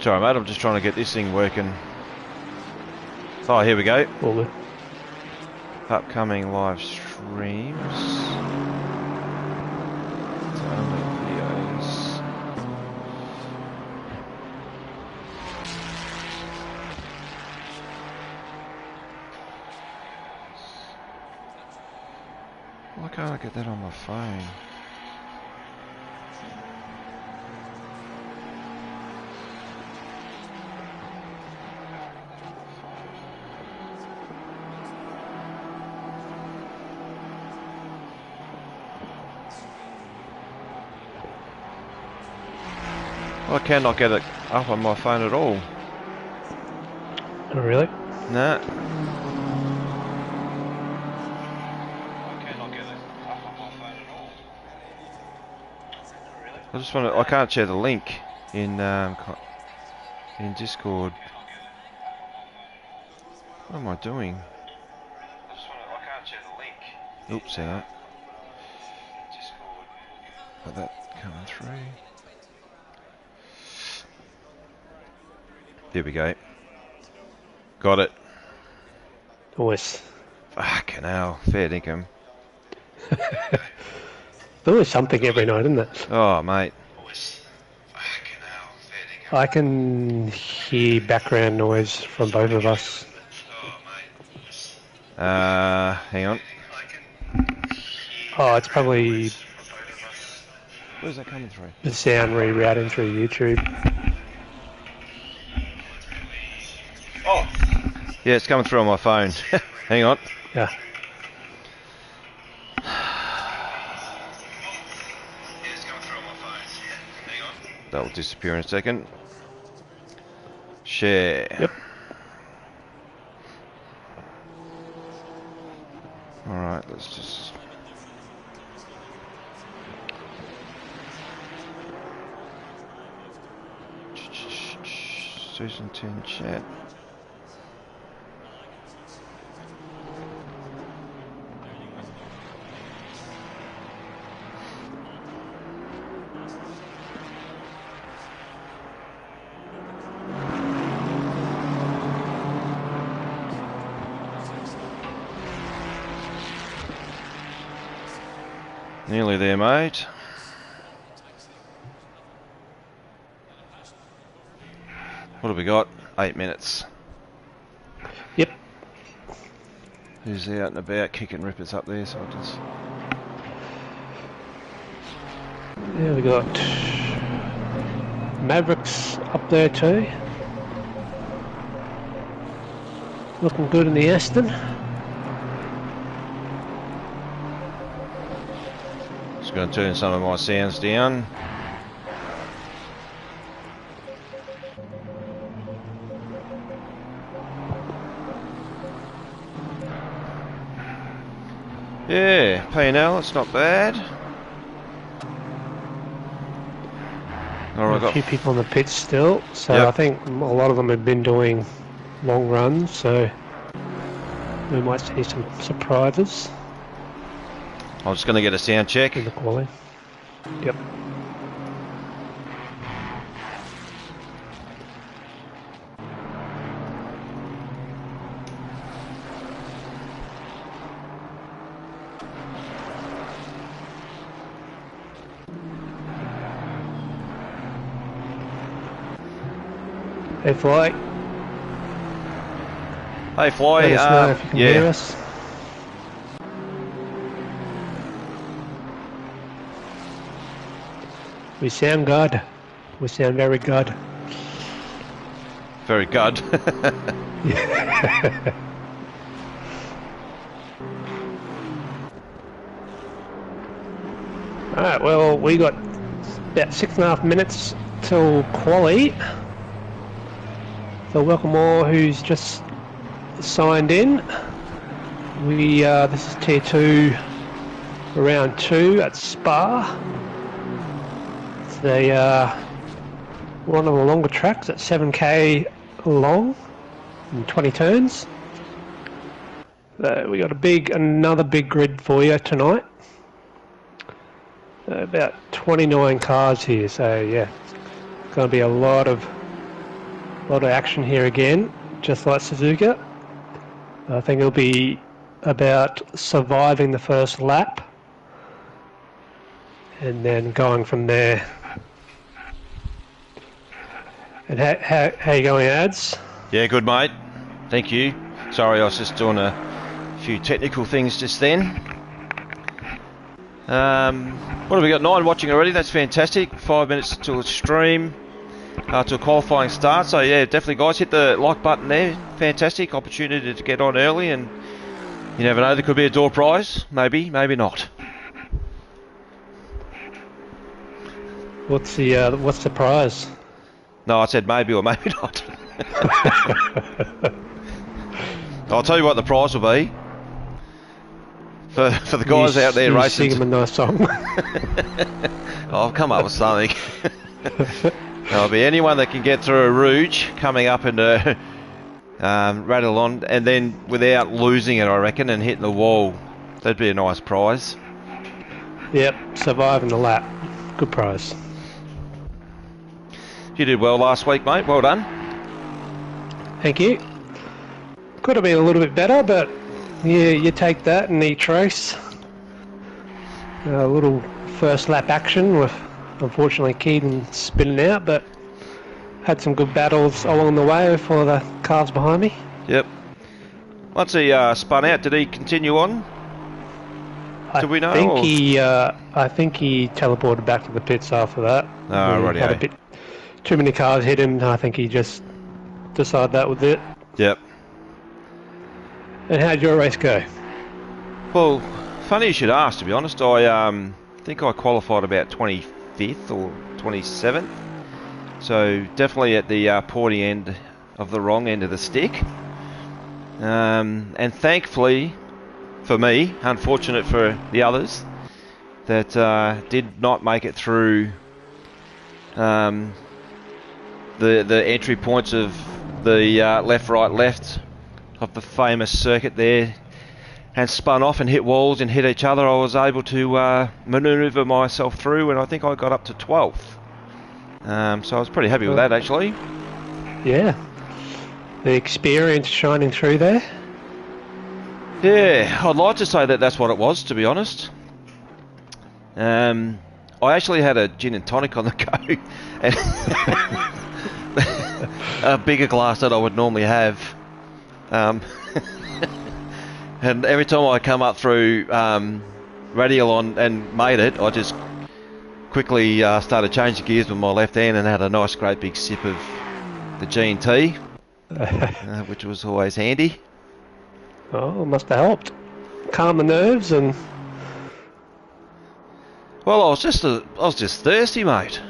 Sorry, mate. I'm just trying to get this thing working. Oh, here we go. All good. Upcoming live streams. Videos. Why can't I get that on my phone? I cannot get it up on my phone at all. Oh, really? Nah. I just want to. I can't share the link in Discord. What am I doing? I can't share the link. Oops, hang on. Discord. Got that coming through. There we go. Got it. Always. Fucking hell, fair dinkum. There's always something every night, isn't it? Oh, mate. I can hear background noise from both of us. Hang on. Oh, it's probably Where's that coming through? the sound rerouting through YouTube. Oh! Yeah, it's coming through on my phone. Hang on. Yeah. That will disappear in a second. Share. Yep. Alright, let's just... Season 10 chat. Nearly there, mate. What have we got? 8 minutes. Yep. Who's out and about kicking rippers up there? So I'll just... Yeah, we got Mavericks up there too. Looking good in the Aston. Just going to turn some of my sounds down. Yeah, P&L, it's not bad. A few people on the pitch still, so yep. I think a lot of them have been doing long runs, so we might see some surprises. I'm just going to get a sound check. In the quality. Yep. Hey Fly. Hey Fly. Let us know if you can hear us. We sound good. We sound very good. Very good. Alright, well, we got about 6.5 minutes till quali. So welcome all who's just signed in. We this is tier 2, round 2 at Spa. It's one of the longer tracks at 7k long and 20 turns. We got another big grid for you tonight. About 29 cars here, so yeah, it's going to be a lot of A lot of action here again, just like Suzuka. I think it'll be about surviving the first lap and then going from there. And how you going, Ads? Yeah, good, mate. Thank you. Sorry, I was just doing a few technical things just then. What have we got? 9 watching already. That's fantastic. 5 minutes to a stream, to a qualifying start. So yeah, definitely, guys, hit the like button there. Fantastic opportunity to get on early, and you never know, there could be a door prize. Maybe, maybe not. What's the prize? No, I said maybe or maybe not. I'll tell you what the prize will be. For the guys out there racing. Sing them a nice song. I'll come up with something. There'll be anyone that can get through a Rooz coming up and rattle on, and then without losing it, I reckon, and hitting the wall. That'd be a nice prize. Yep, surviving the lap. Good prize. You did well last week, mate. Well done. Thank you. Could have been a little bit better, but yeah, you take that in each race. A little first lap action with, unfortunately, Keaton spinning out, but had some good battles along the way for the cars behind me. Yep. Once he spun out, did he continue on? Do we know? I think he teleported back to the pits after that. Oh, He had a bit too many cars hit him, and I think he just decided that was it. Yep. And how'd your race go? Well, funny you should ask, to be honest. I think I qualified about 25th or 27th. So definitely at the pointy end of the wrong end of the stick. And thankfully, for me, unfortunate for the others, that did not make it through the entry points of the left, right, left of the famous circuit there, and spun off and hit walls and hit each other. I was able to manoeuvre myself through, and I think I got up to 12th. So I was pretty happy with that, actually. Yeah. The experience shining through there? Yeah, I'd like to say that that's what it was, to be honest. I actually had a gin and tonic on the go, and a bigger glass than I would normally have. And every time I come up through radial on and made it, I just quickly started changing gears with my left hand and had a nice great big sip of the G&T, which was always handy. Oh, it must have helped. Calm the nerves and... Well, I was just thirsty, mate.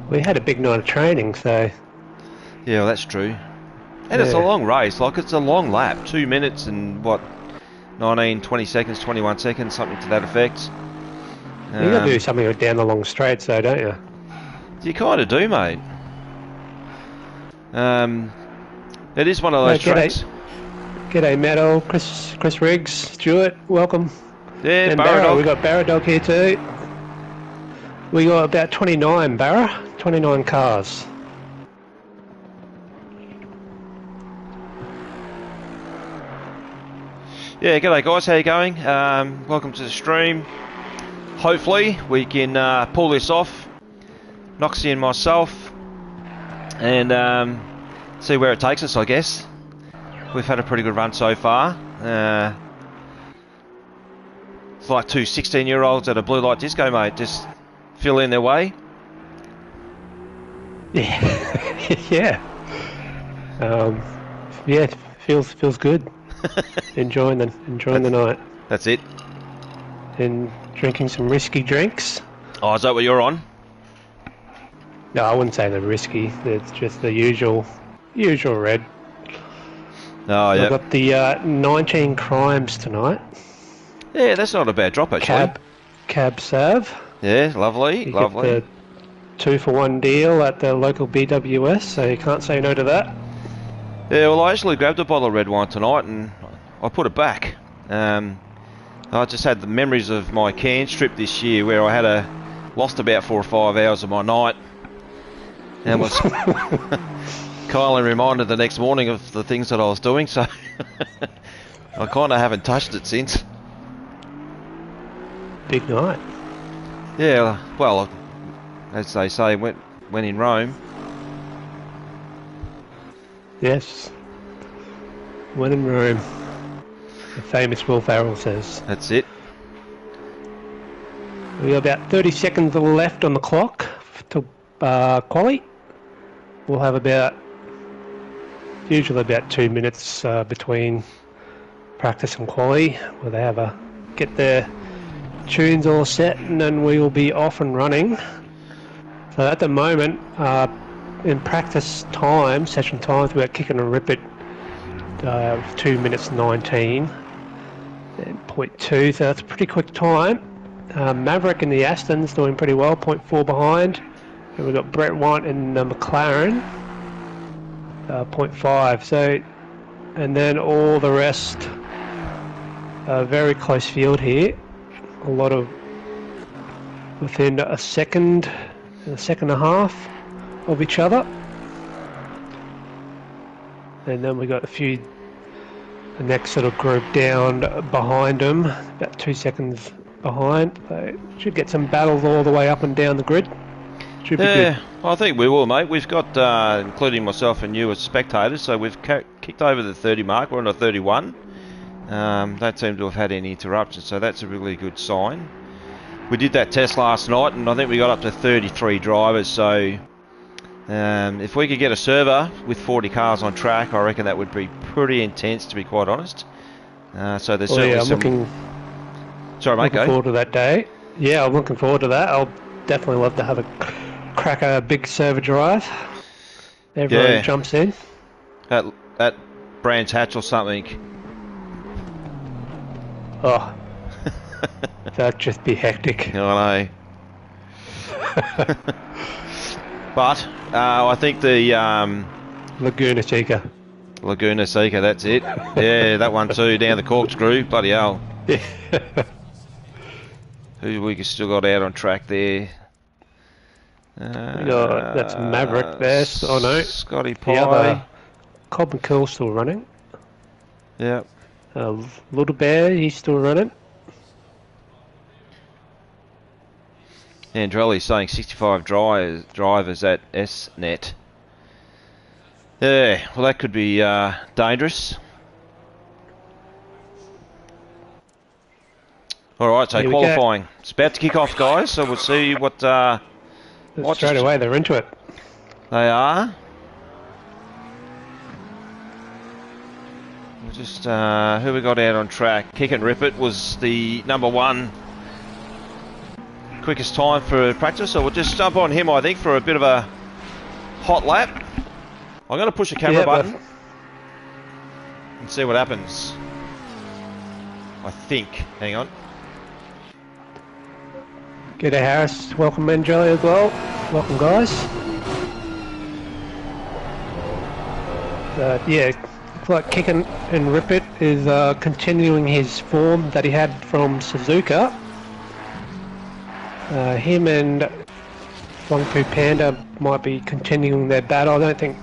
We had a big night of training, so... Yeah, well, that's true. And it's a long race, like it's a long lap. 2 minutes and what, 19, 20 seconds, 21 seconds, something to that effect. You got to do something down the long straights though, don't you? You kind of do, mate. It is one of those tracks. G'day, Meadow, Chris Riggs, Stuart, welcome. Yeah, and Barra Dog. We got Barra Dog here too. We got about 29, Barra, 29 cars. Yeah, g'day guys, how you going? Welcome to the stream. Hopefully we can pull this off, Noxie and myself, and see where it takes us, I guess. We've had a pretty good run so far. It's like two 16-year-olds at a blue light disco, mate, just feeling their way. Yeah, yeah. Yeah, feels good. enjoying the night. That's it. And drinking some risky drinks. Oh, is that what you're on? No, I wouldn't say they're risky. It's just the usual red. Oh, yeah. I've got the 19 Crimes tonight. Yeah, that's not a bad drop, actually. Cab Sav. Yeah, lovely, lovely. Get the 2-for-1 deal at the local BWS, so you can't say no to that. Yeah, well, I actually grabbed a bottle of red wine tonight and I put it back. I just had the memories of my Cairns trip this year where I had lost about 4 or 5 hours of my night. and was kindly reminded the next morning of the things that I was doing, so I kind of haven't touched it since. Big night. Yeah, well, as they say, when in Rome. Yes. When in Rome. The famous Will Ferrell says. That's it. We got about 30 seconds left on the clock to quali. We'll have usually about 2 minutes between practice and quali, where they get their tunes all set, and then we will be off and running. So at the moment, in practice time, session times, we're kicking and rip it 2 minutes 19 and 0.2, so that's a pretty quick time. Maverick in the Aston's doing pretty well, 0.4 behind. And we've got Brett White in the McLaren, 0.5. So, and then all the rest, very close field here. A lot of within a second and a half of each other. And then we got the next sort of group down behind them, about 2 seconds behind. So should get some battles all the way up and down the grid. Should be good. I think we will, mate. We've got, including myself and you as spectators, so we've kicked over the 30 mark. We're on a 31. Don't seem to have had any interruptions, so that's a really good sign. We did that test last night, and I think we got up to 33 drivers, so if we could get a server with 40 cars on track, I reckon that would be pretty intense, to be quite honest. So there's certainly Sorry, mate, go. Looking forward to that day. Yeah, I'm looking forward to that. I'll definitely love to have crack a big server drive. Everyone jumps in. At Brands Hatch or something. Oh, that'd just be hectic. I know. But I think the Laguna Seca, that's it. Yeah, that one too, down the corkscrew. Bloody hell. Yeah. Who we still got out on track there? That's Maverick there. Oh no, Scotty the Pye. other Cobb and Kill still running. Yeah. Little Bear, he's still running. Andrelli's saying 65 drivers at SNet. Yeah, well that could be dangerous. Alright, so qualifying. It's about to kick off, guys, so we'll see what... straight away, they're into it. They are. We'll just... who we got out on track? Kick and Rip It was the number one quickest time for practice, so we'll just jump on him, I think, for a bit of a hot lap. I'm going to push the camera button and see what happens. I think. Hang on. G'day Harris, welcome Andrelli as well. Welcome guys. Yeah, looks like Kick and Rip It is continuing his form that he had from Suzuka. Him and Wangpu Panda might be continuing their battle. I don't think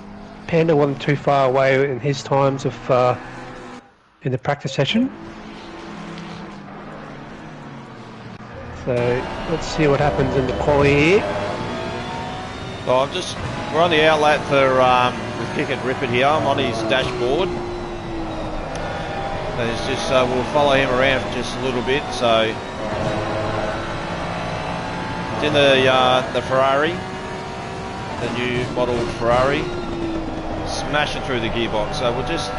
Panda wasn't too far away in his times of in the practice session. So let's see what happens in the quali here. Oh, we're on the outlap for Kick and Rip It here. I'm on his dashboard. And it's just we'll follow him around for just a little bit. So it's in the Ferrari, the new model Ferrari, smashing through the gearbox. So we'll just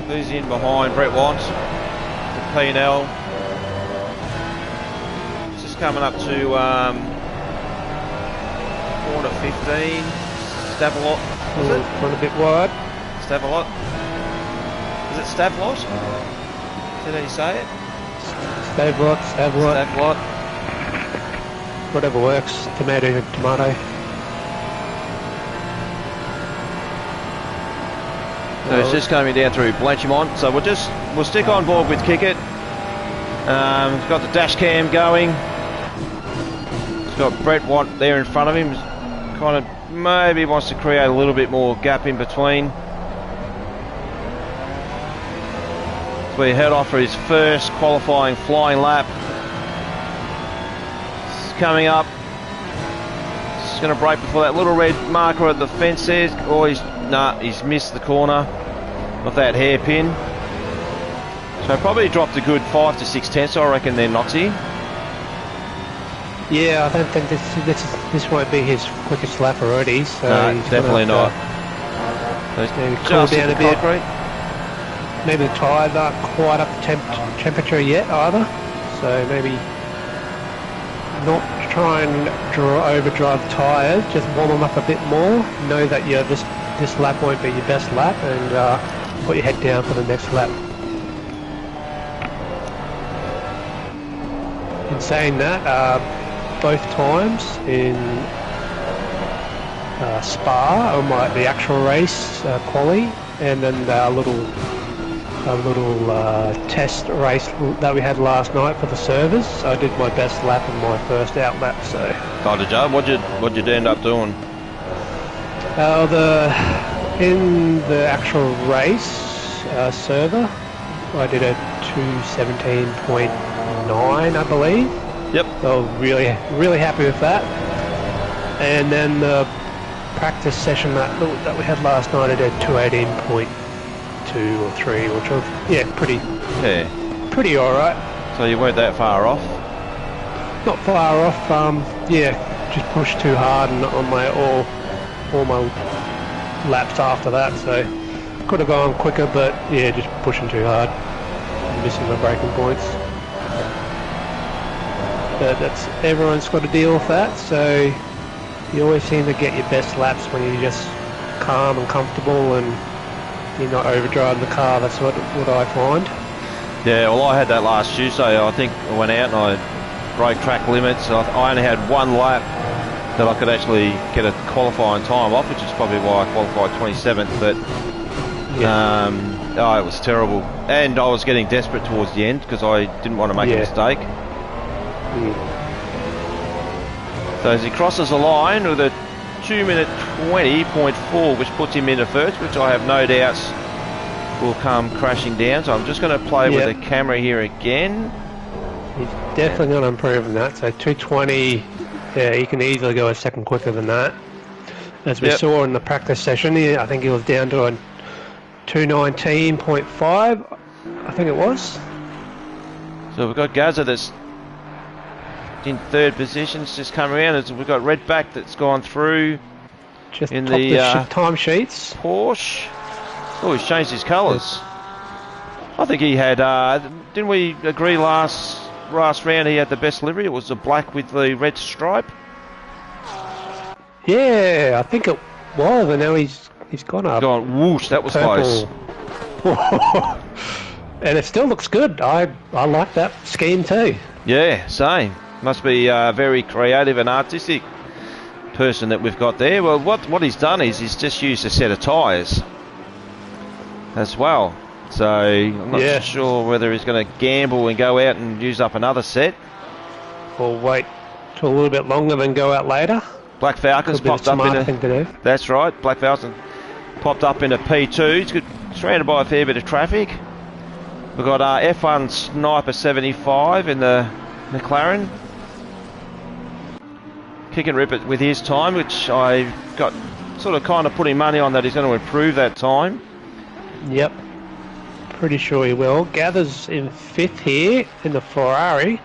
who's in behind Brett Want, the P&L. Coming up to corner 15. Stavelot. Was it? Run a bit wide. Stavelot. Is it Stavelot? Is that how you say it? Stavelot. Whatever works. Tomato. So it's just coming down through Blanchimont. So we'll stick on board with Kick It. Got the dash cam going. Got Brett Watt there in front of him, kind of maybe wants to create a little bit more gap in between. So we head off for his first qualifying flying lap. It's coming up. He's going to brake before that little red marker at the fence there. Oh, he's missed the corner of that hairpin. So probably dropped a good 5 to 6 tenths, I reckon, there, Noxie. Yeah, I don't think this won't be his quickest lap already. So no, definitely not. Maybe cool down a bit. Maybe the tyres aren't quite up to temperature yet either. So maybe not try and overdrive tyres. Just warm them up a bit more. Know that this lap won't be your best lap, and put your head down for the next lap. In saying that, both times in Spa, on the actual race quali, and then a little test race that we had last night for the servers, I did my best lap in my first out lap. So. Oh, did you? What'd you end up doing? In the actual race server, I did a 2:17.9, I believe. Yep. So really happy with that. And then the practice session that we had last night, I did 2:18.2 or 3, which was pretty alright. So you weren't that far off? Not far off. Just pushed too hard on all my laps after that. So could have gone quicker, but yeah, just pushing too hard, missing the braking points. But everyone's got to deal with that, so you always seem to get your best laps when you're just calm and comfortable and you're not overdriving the car. That's what I find. Yeah, well, I had that last Tuesday. I think I went out and I broke track limits. I only had one lap that I could actually get a qualifying time off, which is probably why I qualified 27th, but it was terrible. And I was getting desperate towards the end because I didn't want to make a mistake. So as he crosses the line with a 2:20.4, which puts him into first, which I have no doubts will come crashing down. So I'm just going to play with the camera here again. He's definitely going to improve on that. So 2:20, he can easily go a second quicker than that. As we saw in the practice session, I think he was down to a 2:19.5, I think it was. So we've got Gaza that's in third position, it's just come around. We've got Redback that's gone through just in the time sheets. Porsche. Oh, he's changed his colours. I think he had, didn't we agree last round he had the best livery? It was the black with the red stripe. Yeah, I think it was, and now he's gone up. Gone whoosh, that was purple. Close. And it still looks good. I like that scheme too. Yeah, same. Must be a very creative and artistic person that we've got there. Well, what he's done is he's just used a set of tyres as well. So I'm not sure whether he's going to gamble and go out and use up another set. Or wait till a little bit longer than go out later. Black Falcon's popped up in a... thing to do. That's right. Black Falcon popped up in a P2. It's surrounded by a fair bit of traffic. We've got F1 Sniper 75 in the McLaren. Kick and rip it with his time, which I got sort of kind of putting money on that he's going to improve that time. Yep. Pretty sure he will. Gathers in 5th here in the Ferrari.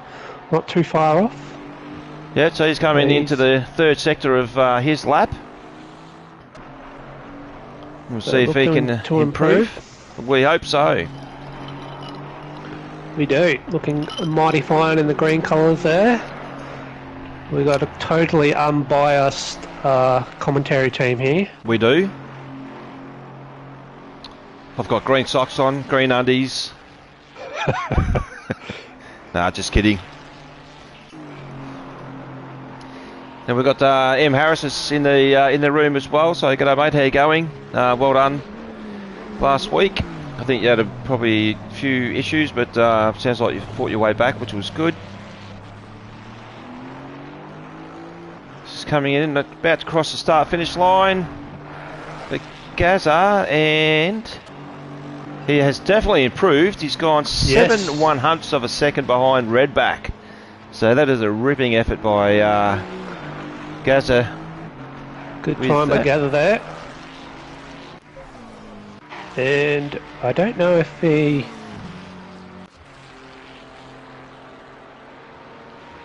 Not too far off. Yeah, so he's coming into the third sector of his lap. We'll see if he can improve. We hope so. We do. Looking mighty fine in the green colours there. We got a totally unbiased commentary team here. We do. I've got green socks on, green undies. Nah, just kidding. And we've got M. Harris is in the room as well. So g'day mate, how you going? Well done last week. I think you had probably a few issues, but sounds like you fought your way back, which was good. Just coming in, about to cross the start-finish line. But Gaza, and he has definitely improved. He's gone 7/100ths of a second behind Redback. So that is a ripping effort by Gaza. Good time by Gaza there. And I don't know if he...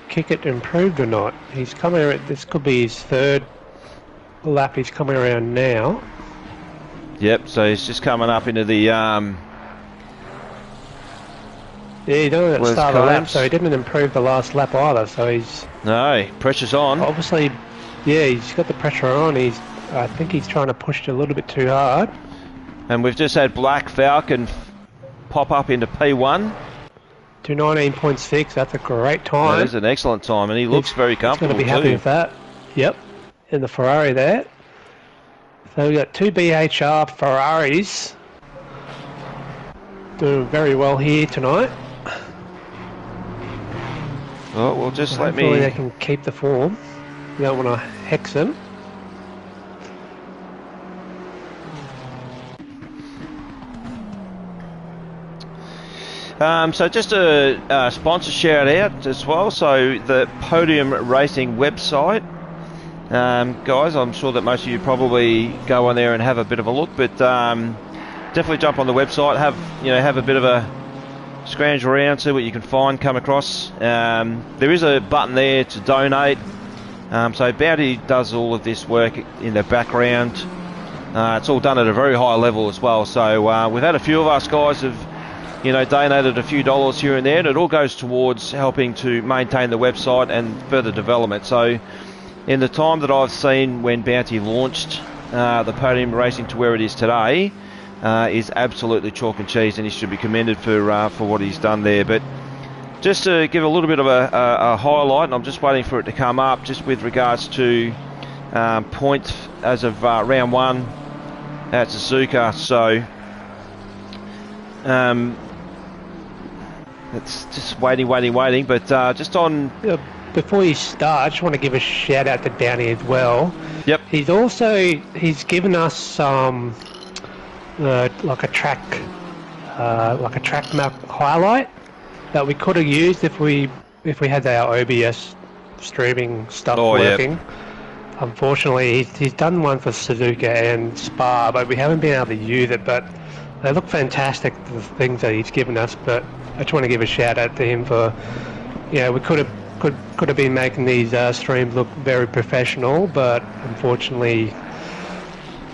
Kickett improved or not. He's coming around, this could be his third lap he's coming around now. Yep, so he's just coming up into the yeah, he done it at the start of the lap, so he didn't improve the last lap either, so he's... No, pressure's on. Obviously, yeah, he's got the pressure on. I think he's trying to push it a little bit too hard. And we've just had Black Falcon pop up into P1. 2:19.6, that's a great time. That is an excellent time, and he looks very comfortable too. He's going to be happy with that. Yep, in the Ferrari there. So we've got two BHR Ferraris doing very well here tonight. Oh, well, just let me... Hopefully they can keep the form. We don't want to hex them. So just a sponsor shout out as well. So the Podium Racing website, guys, I'm sure that most of you probably go on there and have a bit of a look, but definitely jump on the website, have a bit of a scrounge around, see what you can find, come across. There is a button there to donate. So Bounty does all of this work in the background. It's all done at a very high level as well. So we've had a few of us guys have donated a few dollars here and there, and it all goes towards helping to maintain the website and further development. So in the time that I've seen when Bounty launched the Podium Racing to where it is today, is absolutely chalk and cheese, and he should be commended for what he's done there. But just to give a little bit of a highlight, and I'm just waiting for it to come up, just with regards to points as of round one at Suzuka. So it's just waiting, but just on... Before you start, I just want to give a shout out to Downey as well. Yep. He's given us like a track map highlight that we could have used if we had our OBS streaming stuff working. Yep. Unfortunately, he's done one for Suzuka and Spa, but we haven't been able to use it. But they look fantastic, the things that he's given us. But I just want to give a shout out to him for, we could have been making these streams look very professional, but unfortunately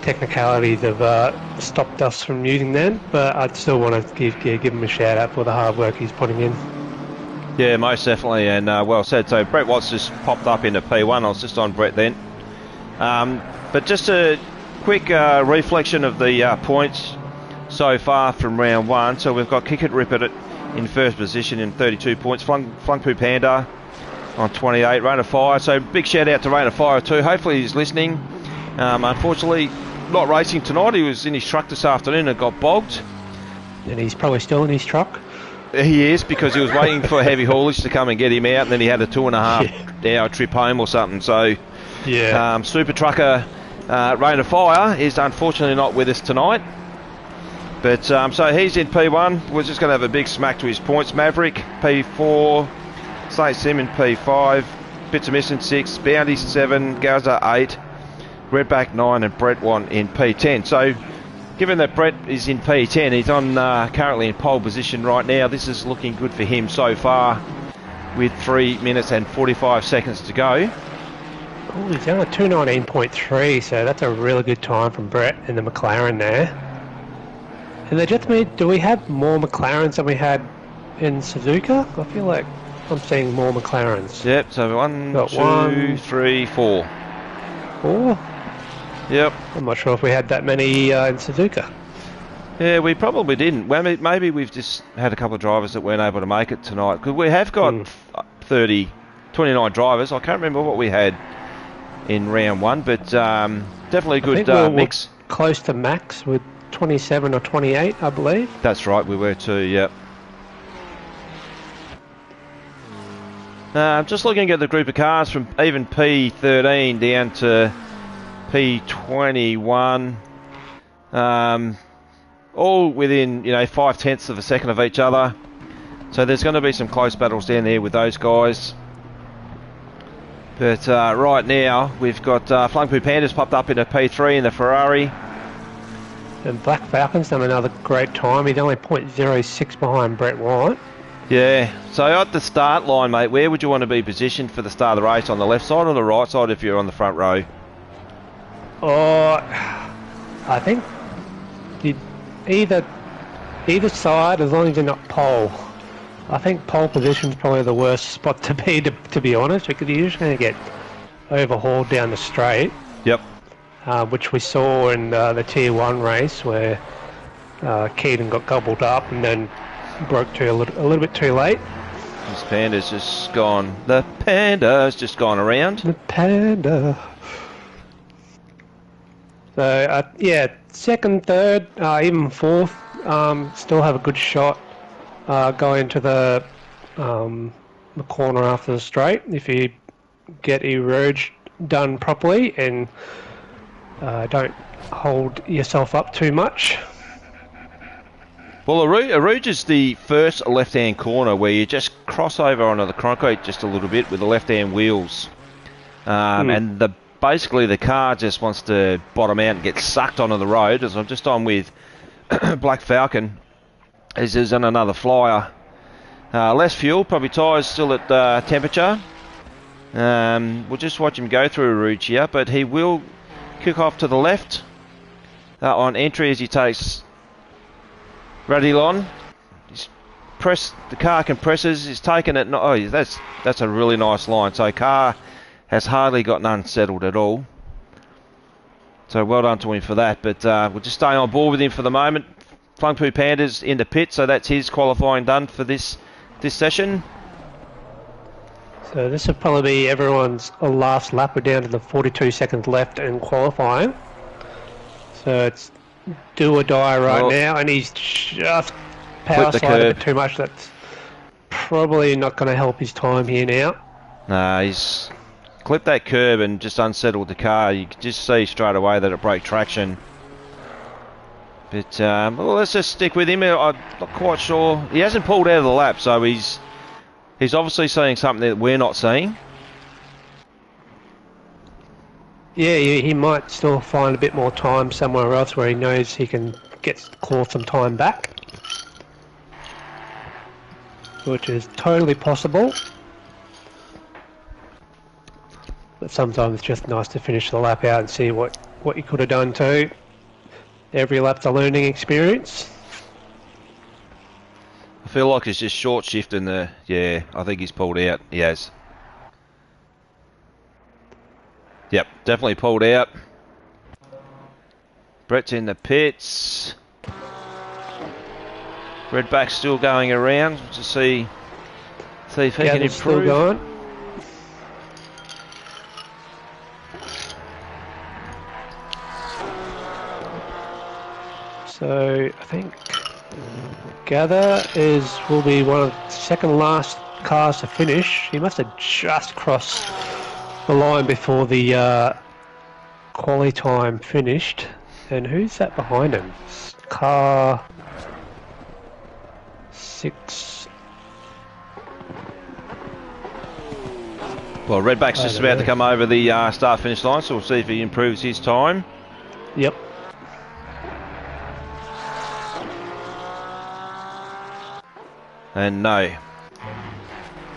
technicalities have stopped us from using them. But I'd still want to give him a shout out for the hard work he's putting in. Yeah, most definitely, and well said. So Brett Watts just popped up into P1. I was just on Brett then. But just a quick reflection of the points so far from round one. So we've got Kickett Rippet in first position in 32 points. Flung Poo Panda on 28. Rain of Fire. So big shout out to Rain of Fire too. Hopefully he's listening. Unfortunately, not racing tonight. He was in his truck this afternoon and got bogged. And he's probably still in his truck. He is, because he was waiting for heavy haulage to come and get him out, and then he had a 2.5 hour trip home or something. So, Super Trucker Rain of Fire is unfortunately not with us tonight. But so he's in P1. We're just going to have a big smack to his points. Maverick P4, St. Simon P5, Bits of Missing 6, Bounty 7, Gaza 8, Redback 9, and Brett 1 in P10. So, given that Brett is in P10, he's on currently in pole position right now. This is looking good for him so far, with 3 minutes and 45 seconds to go. Oh, he's on a 2:19.3, so that's a really good time from Brett in the McLaren there. And they just made, do we have more McLarens than we had in Suzuka? I feel like I'm seeing more McLarens. Yep, so 1, 2, 3, 4. 4? Yep. I'm not sure if we had that many in Suzuka. Yeah, we probably didn't. Well, maybe we've just had a couple of drivers that weren't able to make it tonight. Because we have got 29 drivers. I can't remember what we had in round one, but definitely a good mix. We're close to max with 27 or 28, I believe. That's right, we were too, yep. Just looking at the group of cars from even P13 down to P21, all within 0.5 of a second of each other. So there's going to be some close battles down there with those guys. But right now we've got Flung Poo Pandas popped up in a P3 in the Ferrari. And Black Falcon's done another great time. He's only 0.06 behind Brett White. Yeah, so at the start line, mate, where would you want to be positioned for the start of the race? On the left side or the right side if you're on the front row? Oh, I think either side, as long as you're not pole. I think pole position's probably the worst spot to be, to be honest, because you're just going to get overhauled down the straight. Yep. Which we saw in the Tier 1 race where Keaton got gobbled up and then broke to a little bit too late. This Panda's just gone. The Panda's just gone around. The Panda. So, yeah, second, third, even fourth, still have a good shot going to the corner after the straight if you get your road done properly and don't hold yourself up too much. Well, Rooz is the first left-hand corner where you just cross over onto the concrete just a little bit with the left-hand wheels. And basically the car just wants to bottom out and get sucked onto the road, as I'm just on with Black Falcon. As is on another flyer. Less fuel, probably tyres still at temperature. We'll just watch him go through Rooz here, but he will kick off to the left on entry as he takes Radilon. The car compresses. He's taken it. Oh, that's a really nice line. So car has hardly gotten unsettled at all. So well done to him for that. But we'll just stay on board with him for the moment. Flung Poo Pandas in the pit, so that's his qualifying done for this session. So this will probably be everyone's last lap. We're down to the 42 seconds left in qualifying. So it's do or die right now, and he's just power slided a bit too much. That's probably not going to help his time here now. No, he's clipped that curb and just unsettled the car. You can just see straight away that it broke traction. But well, let's just stick with him. I'm not quite sure. He hasn't pulled out of the lap, so he's obviously seeing something that we're not seeing. Yeah, he might still find a bit more time somewhere else where he knows he can claw some time back, which is totally possible. But sometimes it's just nice to finish the lap out and see what you could have done too. Every lap's a learning experience. I feel like he's just short shifting the... Yeah, I think he's pulled out. He has. Yep, definitely pulled out. Brett's in the pits. Redback's still going around to see if he can improve. Still going. So I think Gather will be one of the second last cars to finish. He must have just crossed the line before the quali time finished. And who's that behind him? Car 6. Well, Redback's just about to come over the start-finish line, so we'll see if he improves his time. Yep. And no.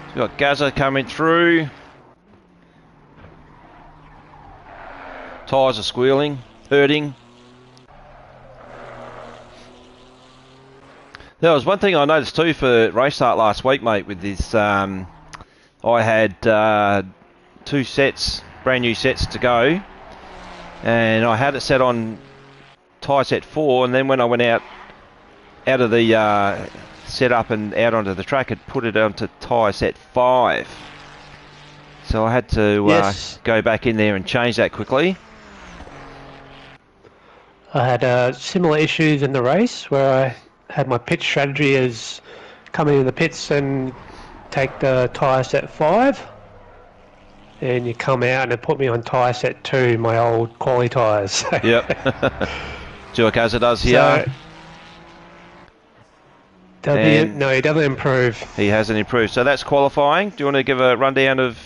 We've got Gaza coming through. Tyres are squealing, hurting. There was one thing I noticed too for race start last week, mate, with this. I had 2 sets, brand new sets to go. And I had it set on tyre set 4, and then when I went out of the set up and out onto the track, it put it onto tyre set 5. So I had to go back in there and change that quickly. I had similar issues in the race where I had my pit strategy as coming in the pits and take the tyre set 5, and you come out and it put me on tyre set 2, my old quali tyres. Yep. Do like as it does here. So, no, he doesn't improve. He hasn't improved. So that's qualifying. Do you want to give a rundown of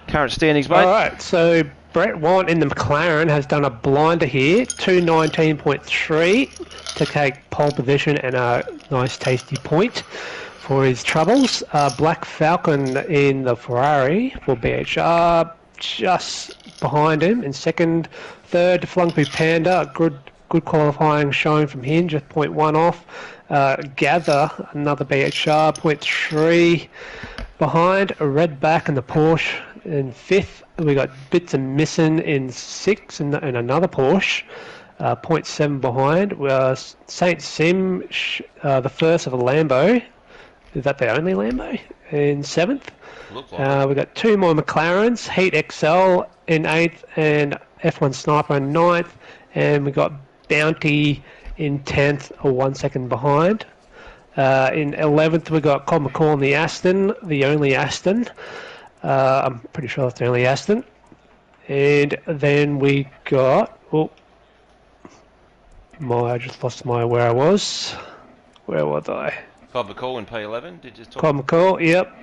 current standings, mate? All right. So Brett Want in the McLaren has done a blinder here, 2:19.3 to take pole position and a nice tasty point for his troubles. Black Falcon in the Ferrari for BHR, just behind him in second. Third, Flungpoo Panda, good qualifying showing from him, just 0.1 off. Gather, another BHR, 0.3 behind. Redback in the Porsche in 5th. We got Bits and Missing in 6th and another Porsche, 0.7 behind. Saint Sim, the first of a Lambo. Is that the only Lambo? In 7th. Like we got 2 more McLarens, Heat XL in 8th and F1 Sniper in 9th. And we got Bounty in 10th, or 1 second behind. In 11th, we got Cobb McCall in the Aston, the only Aston. I'm pretty sure that's the only Aston. And then we got... I just lost where I was. Where was I? Cobb McCall in P11. Did you talk? Cobb McCall, yep.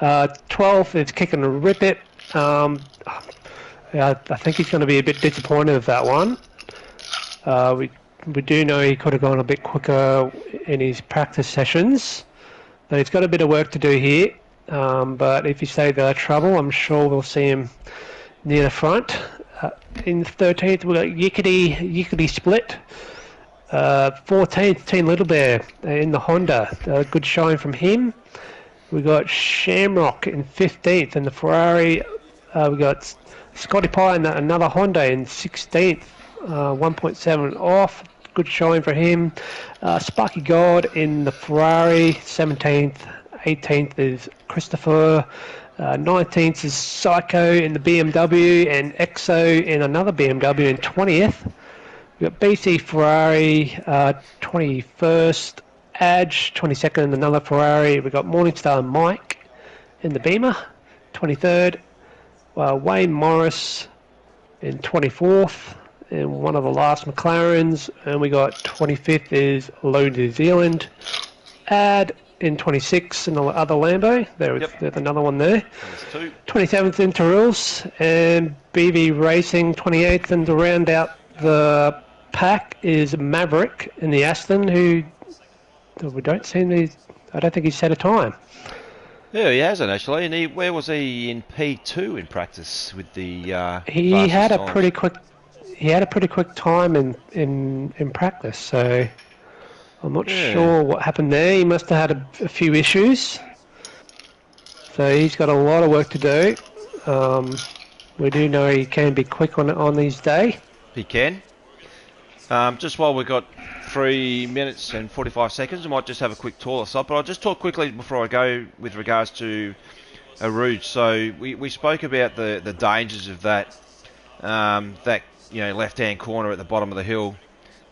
12th, it's kicking a rip it. I think he's going to be a bit disappointed with that one. We do know he could have gone a bit quicker in his practice sessions, but he's got a bit of work to do here. But if he stays out of trouble, I'm sure we'll see him near the front. In 13th, we've got Yickety Split. 14th, Teen Little Bear in the Honda. Good showing from him. We got Shamrock in 15th in the Ferrari. We got Scotty Pye in another Honda in 16th. 1.7 off. Good showing for him. Sparky God in the Ferrari, 17th. 18th is Christopher. 19th is Psycho in the BMW, and Exo in another BMW in 20th. We've got BC Ferrari, 21st. Adge, 22nd in another Ferrari. We've got Morningstar and Mike in the Beamer, 23rd. Wayne Morris in 24th. And one of the last McLarens, and we got 25th is Low New Zealand. Ad in 26th in the other Lambo. There's another one there. 27th in Rooz, and BV Racing 28th, and to round out the pack is Maverick in the Aston, who we don't seem I don't think he's set a time. Yeah, he hasn't actually. And where was he in P2 in practice with the? He had a pretty quick. He had a pretty quick time in practice, so I'm not sure what happened there. He must have had a few issues. So he's got a lot of work to do. We do know he can be quick on his day. He can. Just while we've got 3 minutes and 45 seconds, I might just have a quick toilet stop. But I'll just talk quickly before I go with regards to Rooz. So we spoke about the dangers of that left-hand corner at the bottom of the hill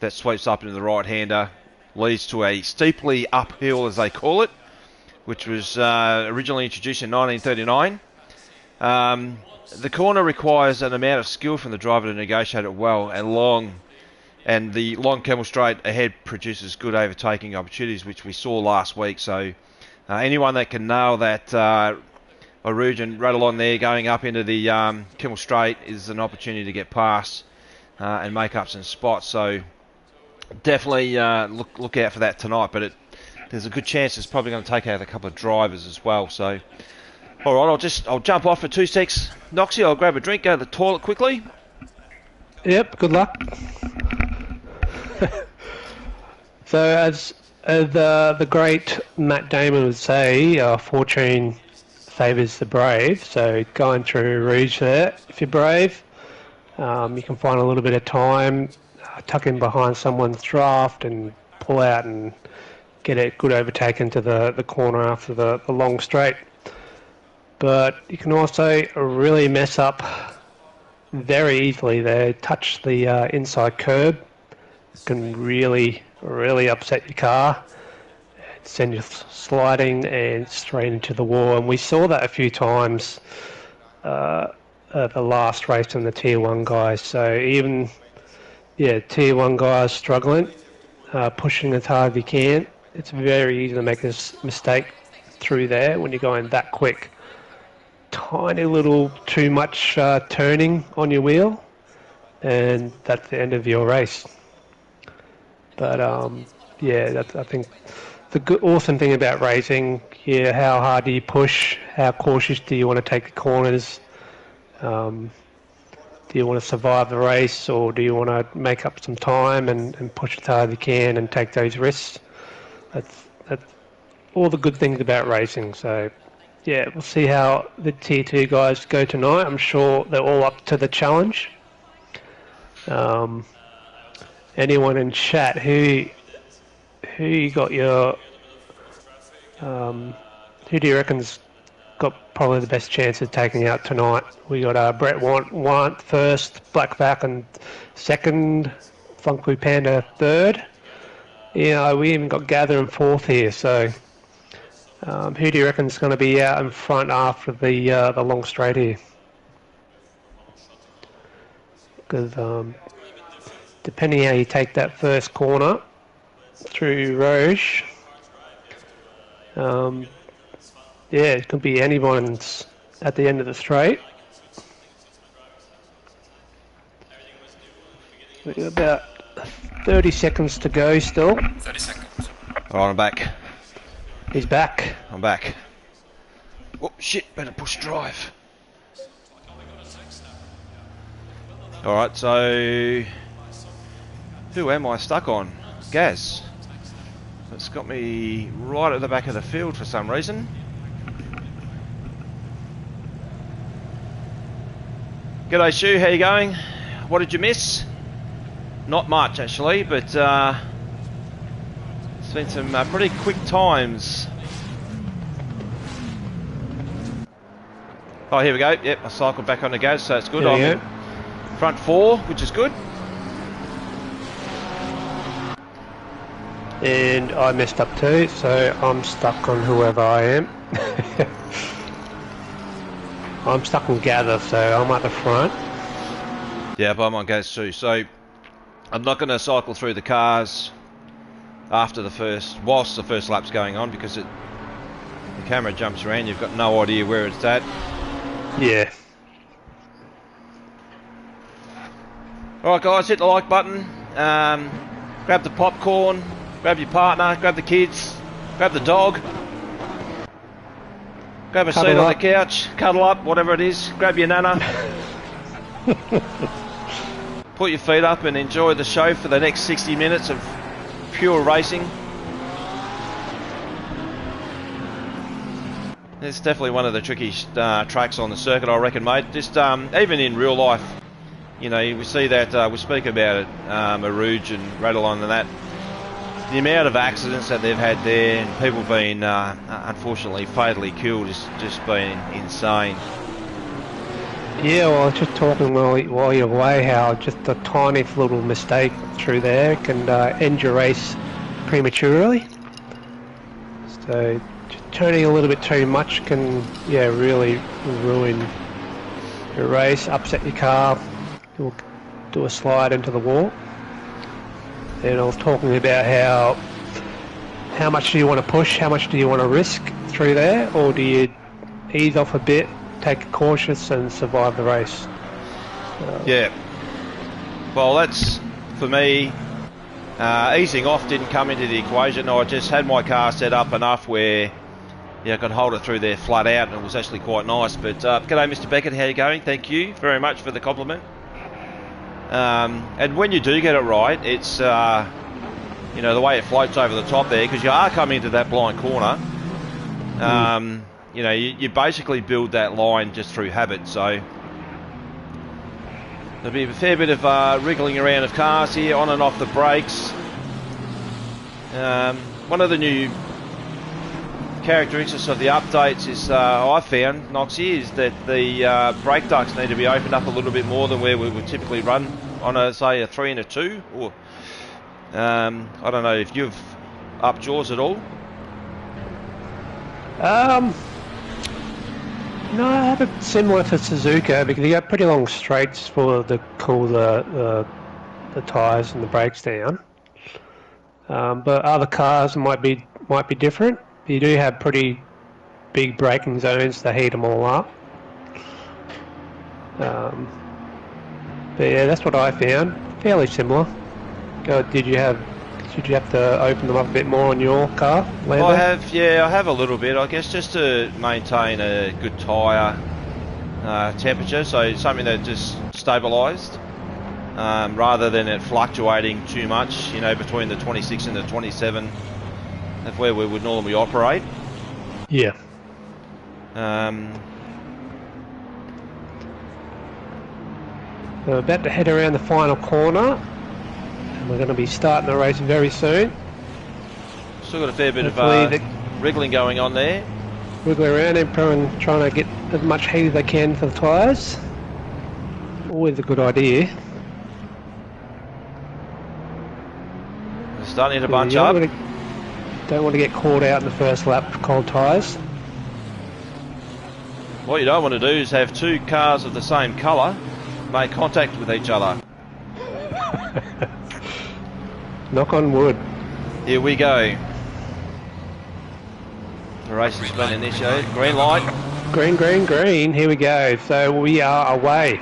that sweeps up into the right-hander, leads to a steeply uphill, as they call it, which was originally introduced in 1939. The corner requires an amount of skill from the driver to negotiate it well, and the long Camel Straight ahead produces good overtaking opportunities, which we saw last week. So anyone that can nail that Rooz and right along there going up into the Camel Straight is an opportunity to get past and make up some spots. So definitely look out for that tonight, but there's a good chance it's probably going to take out a couple of drivers as well. So all right, I'll jump off for 2 secs. Noxie, I'll grab a drink, go to the toilet quickly. Yep, good luck. So as the great Matt Damon would say, fortune favours the brave. So going through Rooz there, if you're brave, you can find a little bit of time, tuck in behind someone's draft and pull out and get a good overtake into the corner after the long straight. But you can also really mess up very easily there. Touch the inside curb. It can really, really upset your car. send you sliding and straight into the wall. And we saw that a few times at the last race in the Tier 1 guys. So even, Tier 1 guys struggling, pushing as hard as you can, it's very easy to make this mistake through there when you're going that quick. Tiny little too much turning on your wheel, and that's the end of your race. But I think the awesome thing about racing, how hard do you push? How cautious do you want to take the corners? Do you want to survive the race, or do you want to make up some time and push as hard as you can and take those risks? That's all the good things about racing. So, we'll see how the Tier 2 guys go tonight. I'm sure they're all up to the challenge. Anyone in chat, who you got your... who do you reckon's got probably the best chance of taking out tonight? We got Brett Want first, Blackback and second, Funku Panda third. We even got Gather in fourth here, so who do you reckon's going to be out in front after the long straight here? Because depending how you take that first corner through Rooz, it could be anyone's at the end of the straight. We've got about 30 seconds to go still. 30 seconds. Alright, I'm back. He's back. I'm back. Oh shit, better push drive. Alright, so who am I stuck on? Gaz. It's got me right at the back of the field for some reason. G'day Shu, how you going? What did you miss? Not much actually, but it's been some pretty quick times. Oh, here we go. Yep, I cycled back on the Gaz, so it's good. I'm in front four, which is good. And I messed up too, so I'm stuck on whoever I am. I'm stuck on Gather, so I'm at the front. Yeah, but I'm on Gaz too, so I'm not going to cycle through the cars after whilst the first lap's going on, because the camera jumps around, you've got no idea where it's at. Yeah. Alright guys, hit the like button, grab the popcorn, grab your partner, grab the kids, grab the dog, grab a seat on the couch, cuddle up, whatever it is, grab your nana, put your feet up and enjoy the show for the next 60 minutes of pure racing. It's definitely one of the trickiest tracks on the circuit, I reckon, mate. Just even in real life, we see that, we speak about it, Rooz and Radalon and that. The amount of accidents that they've had there and people being unfortunately fatally killed has just been insane. Yeah, well, I was just talking while you're away how just a tiny little mistake through there can end your race prematurely. So just turning a little bit too much can really ruin your race, upset your car, do a slide into the wall. And I was talking about how much do you want to push, how much do you want to risk through there, or do you ease off a bit, take it cautious and survive the race? Yeah. Well, that's, for me, easing off didn't come into the equation. I just had my car set up enough where I could hold it through there flat out, and it was actually quite nice. But g'day Mr. Beckett, how you going? Thank you very much for the compliment. And when you do get it right, it's the way it floats over the top there, because you are coming into that blind corner. You basically build that line just through habit. So there'll be a fair bit of wriggling around of cars here, on and off the brakes. One of the new characteristics of the updates is, I found, Noxie, is that the brake ducts need to be opened up a little bit more than where we would typically run on a 3 and a 2. Or I don't know if you've upped yours at all. No, I have it similar to Suzuka because you got pretty long straights for the cool the tyres and the brakes down. But other cars might be different. You do have pretty big braking zones to heat them all up. But yeah, that's what I found. Fairly similar. Did you have to open them up a bit more on your car, Lando? I have a little bit, I guess, just to maintain a good tyre temperature, so something that just stabilised, rather than it fluctuating too much, you know, between the 26 and the 27, that's where we would normally operate. Yeah. We're about to head around the final corner. We're going to be starting the race very soon. Still got a fair bit of wriggling going on there. Wiggling around and trying to get as much heat as they can for the tyres. Always a good idea. They're starting to bunch up. Don't want to get caught out in the first lap with cold tyres. What you don't want to do is have two cars of the same colour make contact with each other. Knock on wood. Here we go. The race has been initiated. Green light. Green, green, green. Here we go. So we are away.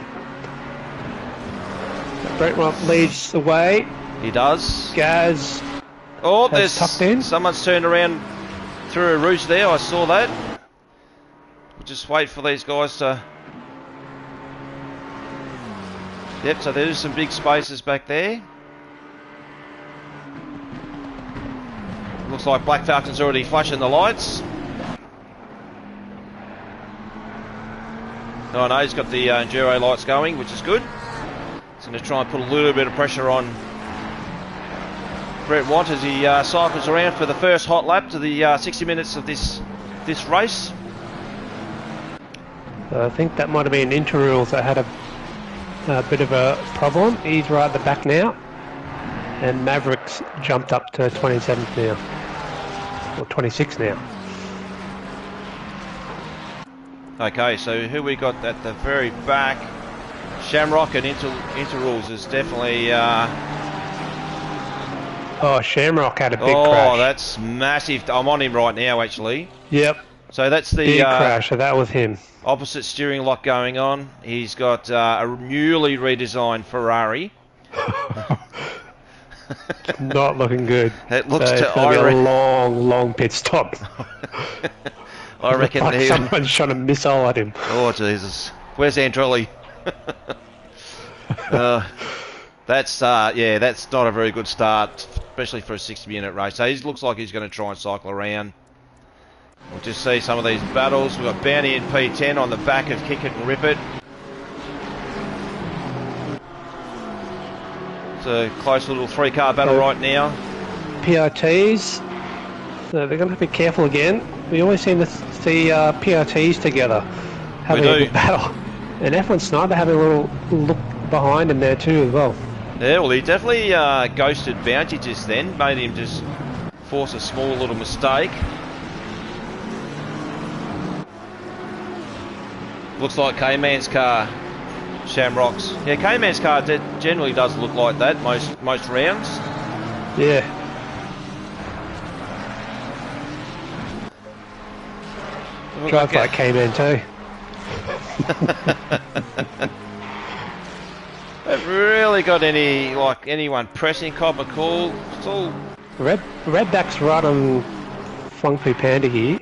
Brett leads the way. He does. Gaz. Oh, there's tucked in. Someone's turned around through a Rooz there. I saw that. We'll just wait for these guys to... Yep, so there's some big spaces back there. Looks like Black Falcon's already flashing the lights. Oh no, he's got the Enduro lights going, which is good. He's going to try and put a little bit of pressure on Brett Watt as he cycles around for the first hot lap to the 60 minutes of this race. I think that might have been Interrules that had a bit of a problem. He's right at the back now. And Mavericks jumped up to 27th now. Or 26 now. Okay, so who we got at the very back? Shamrock and Interrules is definitely... Oh, Shamrock had a big crash. Oh, that's massive. I'm on him right now, actually. Yep. So that's the... Big crash, so that was him. Opposite steering lock going on. He's got a newly redesigned Ferrari. Not looking good. It looks it's going to be a long pit stop. I reckon like someone's shot a missile at him. Oh Jesus! Where's Andrelli? That's not a very good start, especially for a 60-minute race. So he looks like he's going to try and cycle around. We'll just see some of these battles. We've got Bounty and P10 on the back of Kick It and Rip It. It's a close little three-car battle right now. PRTs, so they're going to be careful again. We always seem to see PRTs together having a good battle. And F1 Sniper having a little look behind him there too as well. Yeah, well he definitely ghosted Bounty just then, made him just force a small little mistake. Looks like K-Man's car, Shamrock's. Yeah, K-Man's car generally does look like that most rounds. Yeah. Drive like K-Man too. Haven't really got anyone pressing Copper Cool. It's all Redback's right on Fung Fu Panda here,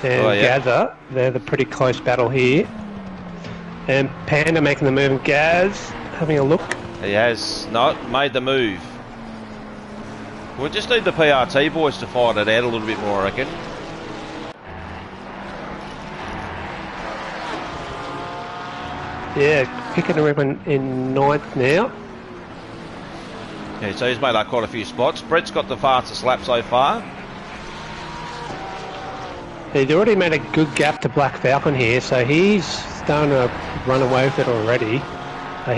and Gaza. They're the pretty close battle here. And Panda making the move, and Gaz having a look. He has not made the move. We just need the PRT boys to fight it out a little bit more, I reckon. Yeah, Pickett and Ribbon in 9th now. Yeah, so he's made up quite a few spots. Brett's got the fastest lap so far. He's already made a good gap to Black Falcon here, so he's starting to run away with it already.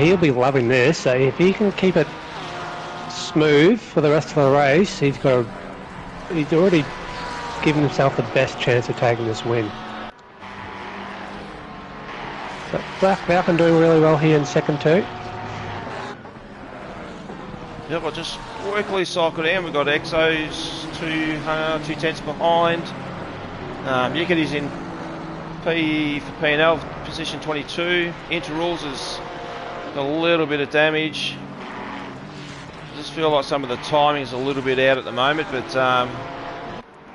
He'll be loving this, so if he can keep it smooth for the rest of the race, he's already giving himself the best chance of taking this win. But Black Falcon doing really well here in second too. Yep, I'll just quickly cycle down. We've got Exos 2 tenths behind. Yickety's in P for P&L, position 22. Into Rooz has got a little bit of damage. I just feel like some of the timing's a little bit out at the moment, but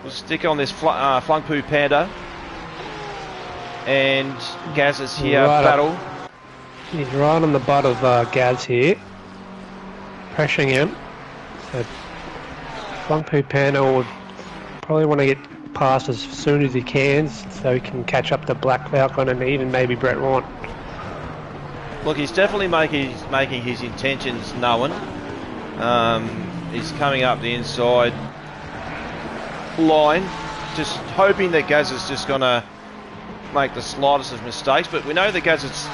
we'll stick on this Flung Poo Panda. And Gaz is here, right battle. He's right on the butt of Gaz here, pressuring him. So Flung Poo Panda would probably want to get past as soon as he can, so he can catch up to Black Falcon and even maybe Brett Warren. Look, he's definitely making his intentions known. He's coming up the inside line, just hoping that Gaz is just going to make the slightest of mistakes. But we know that Gaz is,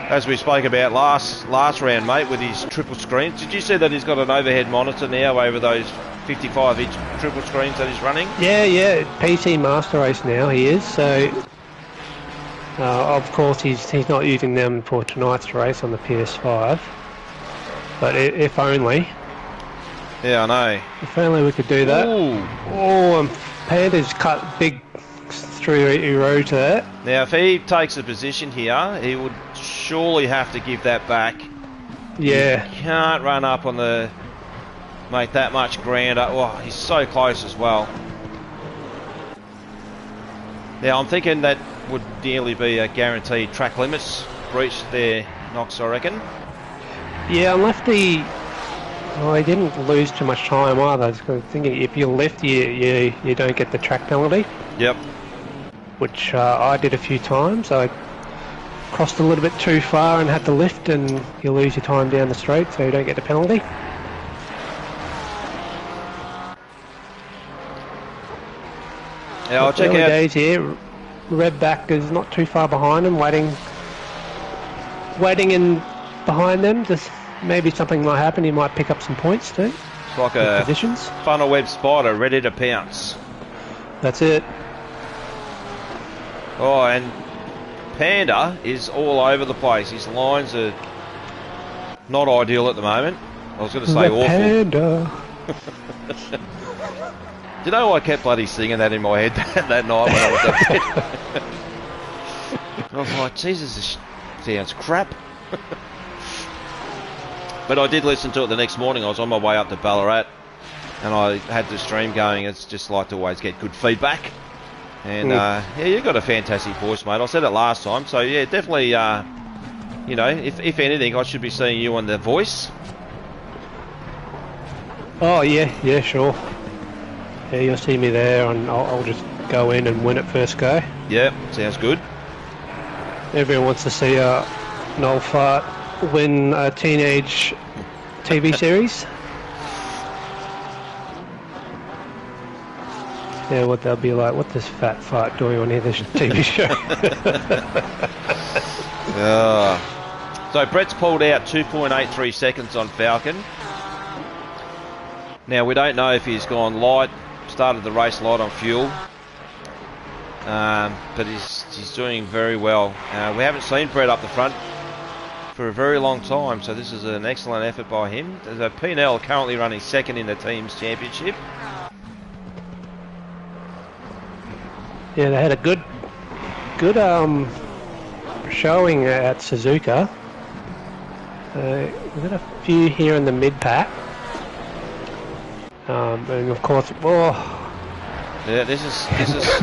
as we spoke about last round, mate, with his triple screens. Did you see that he's got an overhead monitor now over those 55-inch triple screens that he's running? Yeah, PC Master Race now he is. So of course he's not using them for tonight's race on the PS5. But if only. Yeah, I know. If only we could do that. Ooh. Oh, Panda's cut big through road to that. Now, if he takes a position here, he would surely have to give that back. Yeah. He can't run up on the... make that much ground. Oh, he's so close as well. Now, I'm thinking that would nearly be a guaranteed track limits breach there, Knox, I reckon. Yeah, and Lefty... Well, he didn't lose too much time either. I was thinking if you left, you don't get the track penalty. Yep. Which I did a few times. I crossed a little bit too far and had to lift, and you lose your time down the straight, so you don't get the penalty. Yeah, I'll check early out. Days here. Redback is not too far behind him, waiting in behind them. Just maybe something might happen. He might pick up some points too. It's like a positions. funnel web spider ready to pounce. That's it. Oh, and Panda is all over the place. His lines are not ideal at the moment. I was going to say the awful. Panda. Do you know I kept bloody singing that in my head that night when I was at bed? I was like, Jesus, this sounds crap. But I did listen to it the next morning. I was on my way up to Ballarat and I had the stream going. It's just like to always get good feedback. And yeah, you've got a fantastic voice, mate. I said it last time. So yeah, definitely, you know, if anything, I should be seeing you on The Voice. Oh yeah, sure. Yeah, you'll see me there, and I'll just go in and win it first go. Yeah, sounds good. Everyone wants to see Noel Fart win a teenage TV series. Yeah, what they'll be like, what's this fat fart doing on here, this TV show? So Brett's pulled out 2.83 seconds on Falcon. Now, we don't know if he's gone light, started the race light on fuel, but he's doing very well. We haven't seen Brett up the front for a very long time, so this is an excellent effort by him. There's a P&L currently running second in the team's championship. Yeah, they had a good showing at Suzuka. We've got a few here in the mid-pack. And of course, Yeah, this is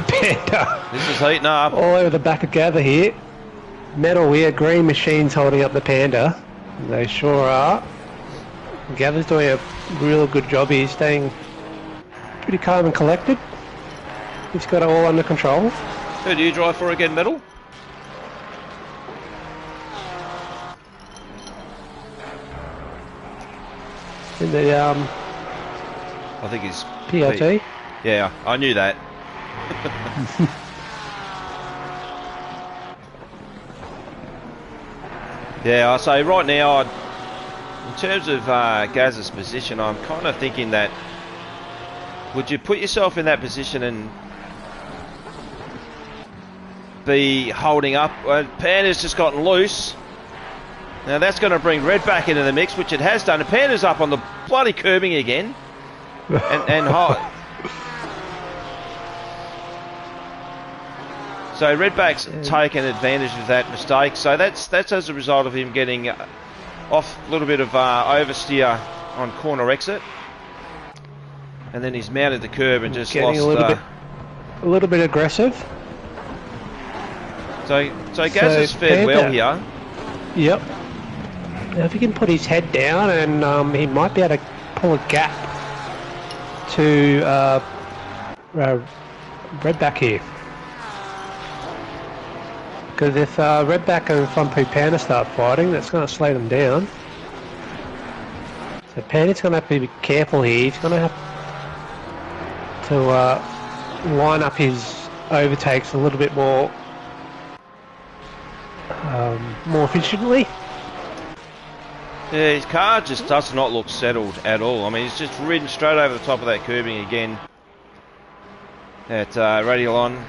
Panda. this is heating up. All over the back of Gather here. Metal here, green machines holding up the Panda. They sure are. Gather's doing a real good job here, staying pretty calm and collected. He's got it all under control. Who do you drive for again, Metal? In the I think he's PLT. Yeah, I knew that. Yeah, I say right now, in terms of Gaz's position, I'm kind of thinking that would you put yourself in that position and be holding up? Panda's just gotten loose. Now that's going to bring Red back into the mix, which it has done. Panda's up on the bloody curbing again. and so Redback's taken advantage of that mistake. So that's as a result of him getting off a little bit of oversteer on corner exit, and then he's mounted the curb and just getting lost a little bit aggressive. So Gaz has fared well here. Yep. Now if he can put his head down, and he might be able to pull a gap to Redback here. Because if Redback and Funpoo Panda start fighting, that's going to slow them down. So Panda's going to have to be careful here. He's going to have to line up his overtakes a little bit more efficiently. Yeah, his car just does not look settled at all. I mean, he's just ridden straight over the top of that curbing again at Radialon.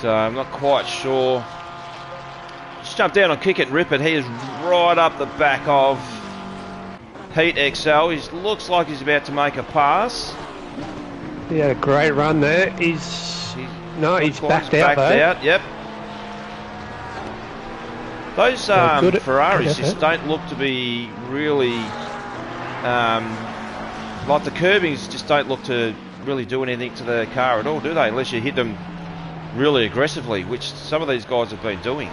So I'm not quite sure. Just jump down on Kick It and Rip It. He is right up the back of Heat XL. He looks like he's about to make a pass. He had a great run there. He's backed out. Yep. Those Ferraris just don't look to be really like the curbings. Just don't look to really do anything to the car at all, do they? Unless you hit them really aggressively, which some of these guys have been doing.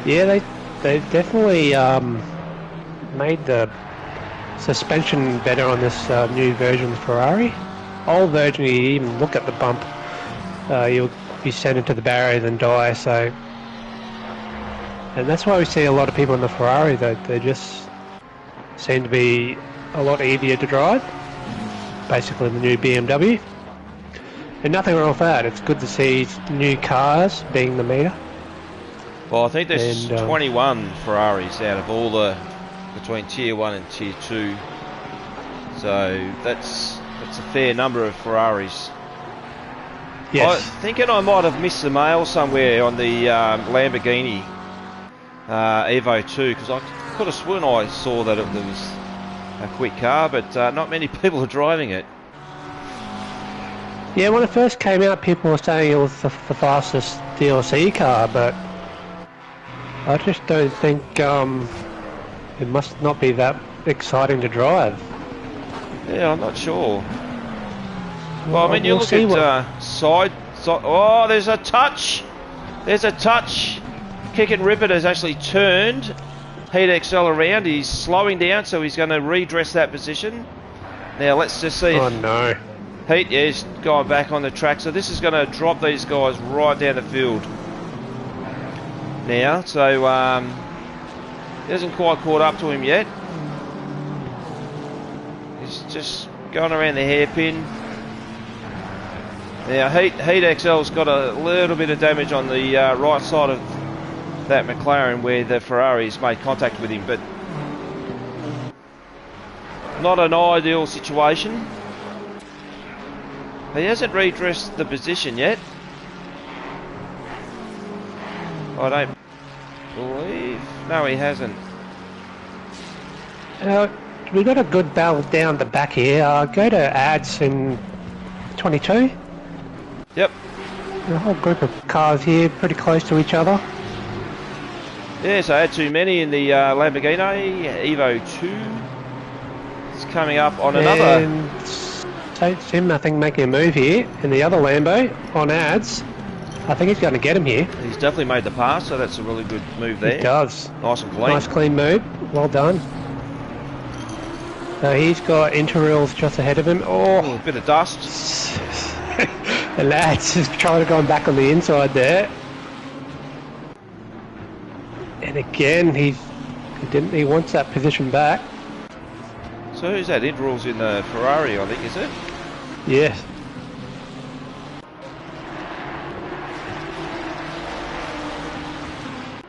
Yeah, they've definitely made the suspension better on this new version of Ferrari. Old version, you even look at the bump, you'll be sent into the barriers and die. So, and that's why we see a lot of people in the Ferrari. They just seem to be a lot easier to drive. Basically, the new BMW. And nothing wrong with that. It's good to see new cars being the meter. Well, I think there's 21 Ferraris out of all the between Tier 1 and Tier 2. So that's a fair number of Ferraris. Yes. I'm thinking I might have missed the mail somewhere on the Lamborghini Evo 2, because I could have sworn I saw that it was a quick car, but not many people are driving it. Yeah, when it first came out, people were saying it was the fastest DLC car, but I just don't think it must not be that exciting to drive. Yeah, I'm not sure. Well, I mean, you look at side. Oh, there's a touch. There's a touch. Kick It and Rip It has actually turned Heat XL around. He's slowing down, so he's going to redress that position. Now, let's just see. Oh, no. Heat, yeah, he's gone back on the track, so this is going to drop these guys right down the field now. So he hasn't quite caught up to him yet. He's just going around the hairpin. Now Heat XL's got a little bit of damage on the right side of that McLaren where the Ferrari's made contact with him, but not an ideal situation. He hasn't redressed the position yet. I don't believe. No, he hasn't. We got a good battle down the back here. Go to ads in 22. Yep. A whole group of cars here, pretty close to each other. Yeah, so I had too many in the Lamborghini Evo 2. It's coming up on another. It's him, I think, making a move here in the other Lambo on ads. I think he's going to get him here. He's definitely made the pass, so that's a really good move there. He does. Nice and clean. Nice clean move. Well done. So he's got Interrails just ahead of him. Oh, a bit of dust. The lad's just trying to go back on the inside there. And again, he wants that position back. So who's that? Interrails in the Ferrari, I think, is it? Yes.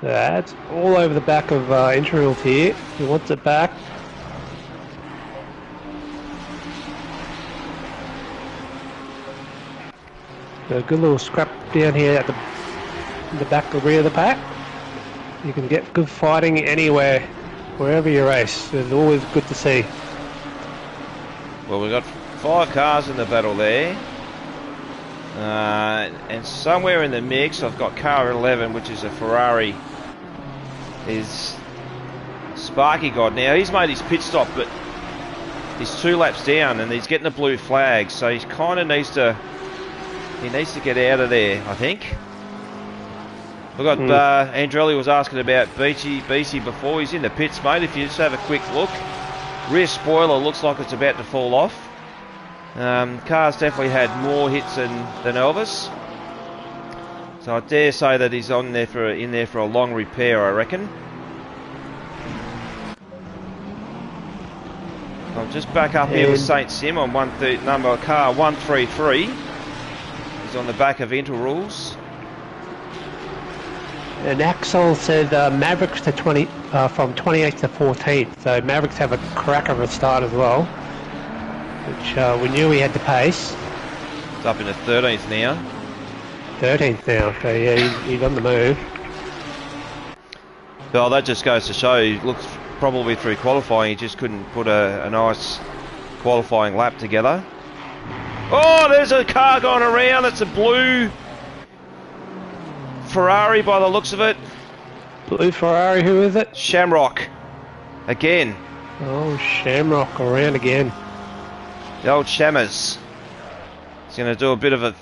That's all over the back of Interrails here. He wants it back. A good little scrap down here at the back, the rear of the pack. You can get good fighting anywhere, wherever you race. It's always good to see. Well, we've got 5 cars in the battle there. And somewhere in the mix, I've got car 11, which is a Ferrari, is Sparky God. Now, he's made his pit stop, but he's 2 laps down and he's getting a blue flag, so he kind of needs to get out of there, I think. We've got Andrelli was asking about BC before. He's in the pits, mate. If you just have a quick look, rear spoiler looks like it's about to fall off. Car's definitely had more hits than Elvis, so I dare say that he's in there for a long repair, I reckon. I'm just back up here with St. Sim on number car 133. He's on the back of Rooz. And Axel said Mavericks to from 28th to 14th, so Mavericks have a crack of a start as well, which we knew he had the pace. It's up in the 13th now. 13th now, so yeah, he's on the move. Well, that just goes to show, he looks probably through qualifying, he just couldn't put a nice qualifying lap together. Oh, there's a car going around, it's a blue Ferrari by the looks of it. Blue Ferrari, who is it? Shamrock. Again. Oh, Shamrock around again. The old Shammers. He's going to do a bit of a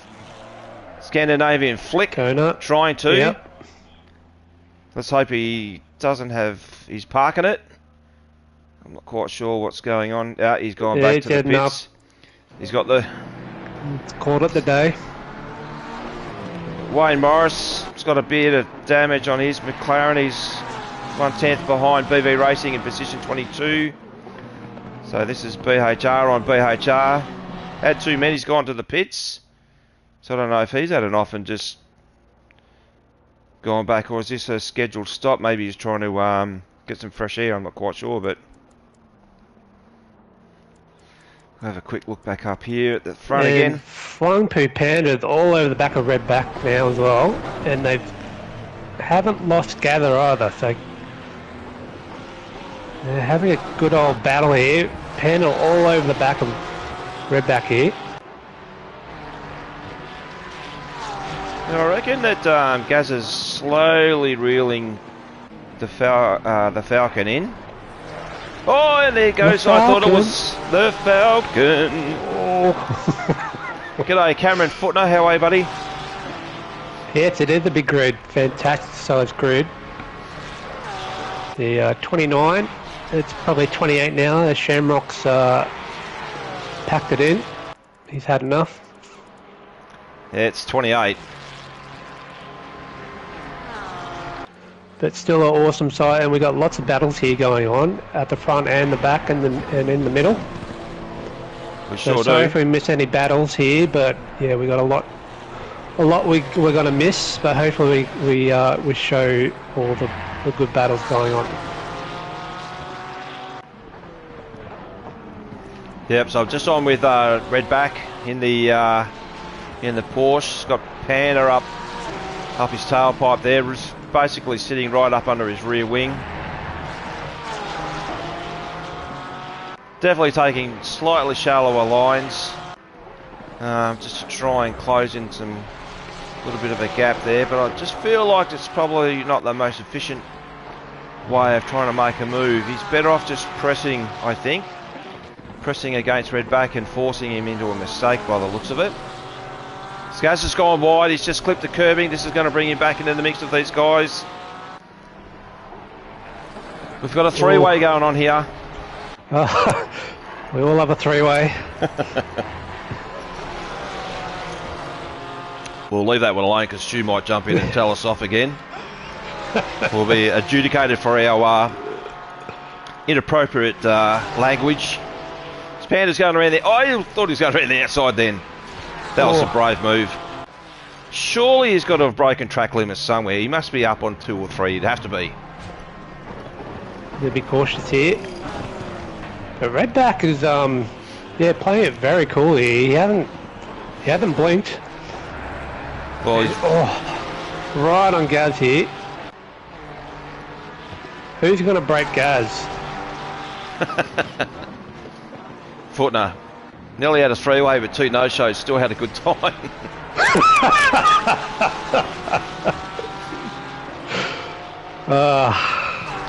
Scandinavian flick. Donut. Trying to. Yep. Let's hope he doesn't have... He's parking it. I'm not quite sure what's going on. He's gone back to the pits. He's got the... Called it the day. Wayne Morris has got a bit of damage on his McLaren. He's 1/10 behind BV Racing in position 22. So this is BHR on BHR. Had too many, he's gone to the pits. So I don't know if he's had enough and just gone back, or is this a scheduled stop? Maybe he's trying to get some fresh air, I'm not quite sure, but we'll have a quick look back up here at the front again. Flying Poo Panda's all over the back of Redback now as well, and they haven't lost gather either, so they're having a good old battle here. Panda all over the back of Redback here. Now I reckon that Gaz is slowly reeling the Falcon in. Oh, and there goes. I thought it was the Falcon. Oh. G'day, Cameron Footner. How are you, buddy? Yes, it is a big grid. Fantastic size grid. The 29. It's probably 28 now. The Shamrock's packed it in. He's had enough. Yeah, it's 28. But still an awesome sight, and we got lots of battles here going on at the front and the back and in the middle. We sure so sorry if we miss any battles here, but yeah, we got a lot we're going to miss, but hopefully we show all the good battles going on. Yep, so I'm just on with Redback in the Porsche. He's got Panda up his tailpipe there. Basically sitting right up under his rear wing. Definitely taking slightly shallower lines, just to try and close in some little bit of a gap there, but I just feel like it's probably not the most efficient way of trying to make a move. He's better off just pressing, I think, pressing against Redback and forcing him into a mistake by the looks of it. Skaz has gone wide, he's just clipped the curbing. This is going to bring him back into the mix of these guys. We've got a three-way going on here. We all have a three-way. We'll leave that one alone because Stu might jump in and tell us off again. We'll be adjudicated for our inappropriate language. Panda's going around there. Oh, I thought he was going around the outside then. That was a brave move. Surely he's got to have broken track limits somewhere. He must be up on 2 or 3. It'd have to be. They'll be cautious here. But Redback is playing it very cool here. He hasn't blinked. Well, Oh, right on Gaz here. Who's going to break Gaz? Footner. Nearly had a three-way with 2 no-shows, still had a good time.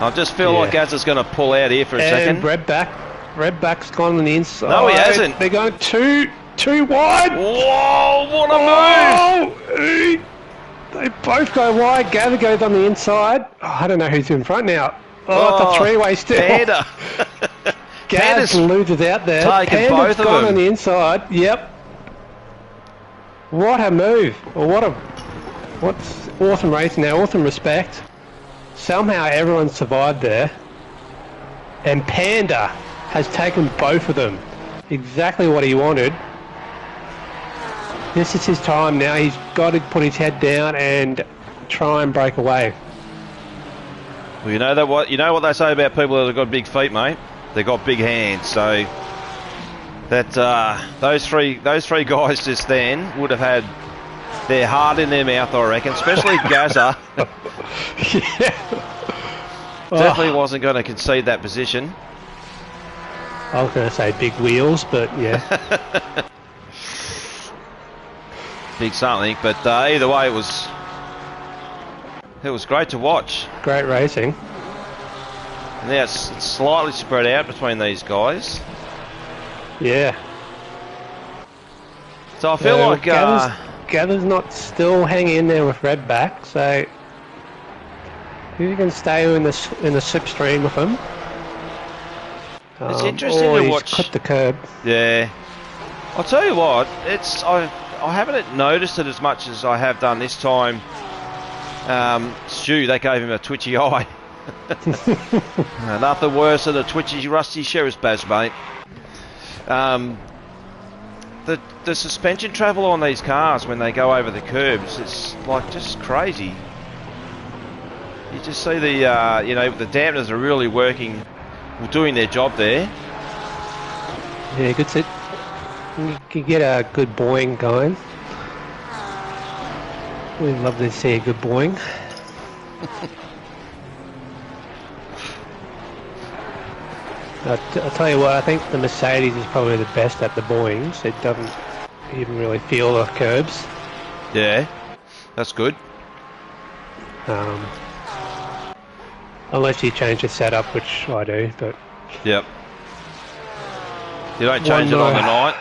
I just feel like Gaz is going to pull out here for a second. Redback's gone on the inside. No, he hasn't. They're going too wide. Whoa, what a move! They both go wide. Gather goes on the inside. Oh, I don't know who's in front now. Oh, it's a three-way still. Panda. Gaz loses out there. Taking both of gone them on the inside. Yep. What a move. Or what's awesome racing now. Awesome respect. Somehow everyone survived there. And Panda has taken both of them. Exactly what he wanted. This is his time now. He's got to put his head down and try and break away. Well, you know what they say about people that have got big feet, mate. They've got big hands. So that those three guys just then would have had their heart in their mouth, I reckon. Especially Gaza. Definitely wasn't going to concede that position. I was going to say big wheels, but yeah. Big something, but either way, it was great to watch. Great racing. And now it's slightly spread out between these guys. Yeah. So I feel like Gather's not still hanging in there with Redback, so who can stay in the slipstream with him? It's interesting to watch. Clipped the curb. Yeah. I'll tell you what, I haven't noticed it as much as I have done this time. Stu, they gave him a twitchy eye. Nothing worse than a twitchy, rusty sheriff's badge, mate. The suspension travel on these cars when they go over the curbs, it's like just crazy. You just see the the dampeners are really working, doing their job there. Yeah, good sit. You can get a good buoying going. We'd love to see a good buoying. I'll tell you what, I think the Mercedes is probably the best at the buoyings. It doesn't even really feel the curbs. Yeah, that's good. Unless you change the setup, which I do, but... Yep. You don't change it on the night?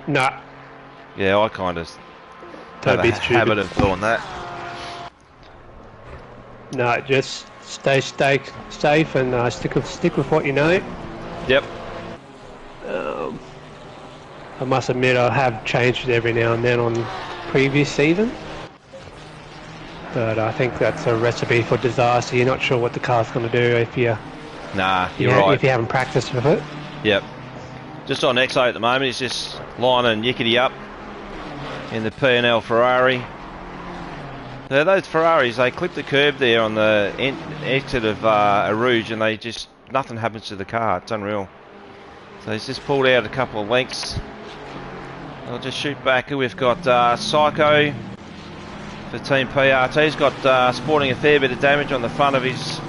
Nah. Yeah, I kind of have a habit of doing that. No, just stay safe and stick with what you know. Yep. I must admit I have changed it every now and then on previous season. But I think that's a recipe for disaster. You're not sure what the car's going to do if you're right. If you haven't practiced with it. Yep. Just on XO at the moment, he's just lining Yickety up in the P&L Ferrari. Now those Ferraris, they clip the curb there on the exit of Rooz, and nothing happens to the car. It's unreal. So he's just pulled out a couple of lengths. I'll just shoot back. We've got Psycho for Team PRT. He's got sporting a fair bit of damage on the front of his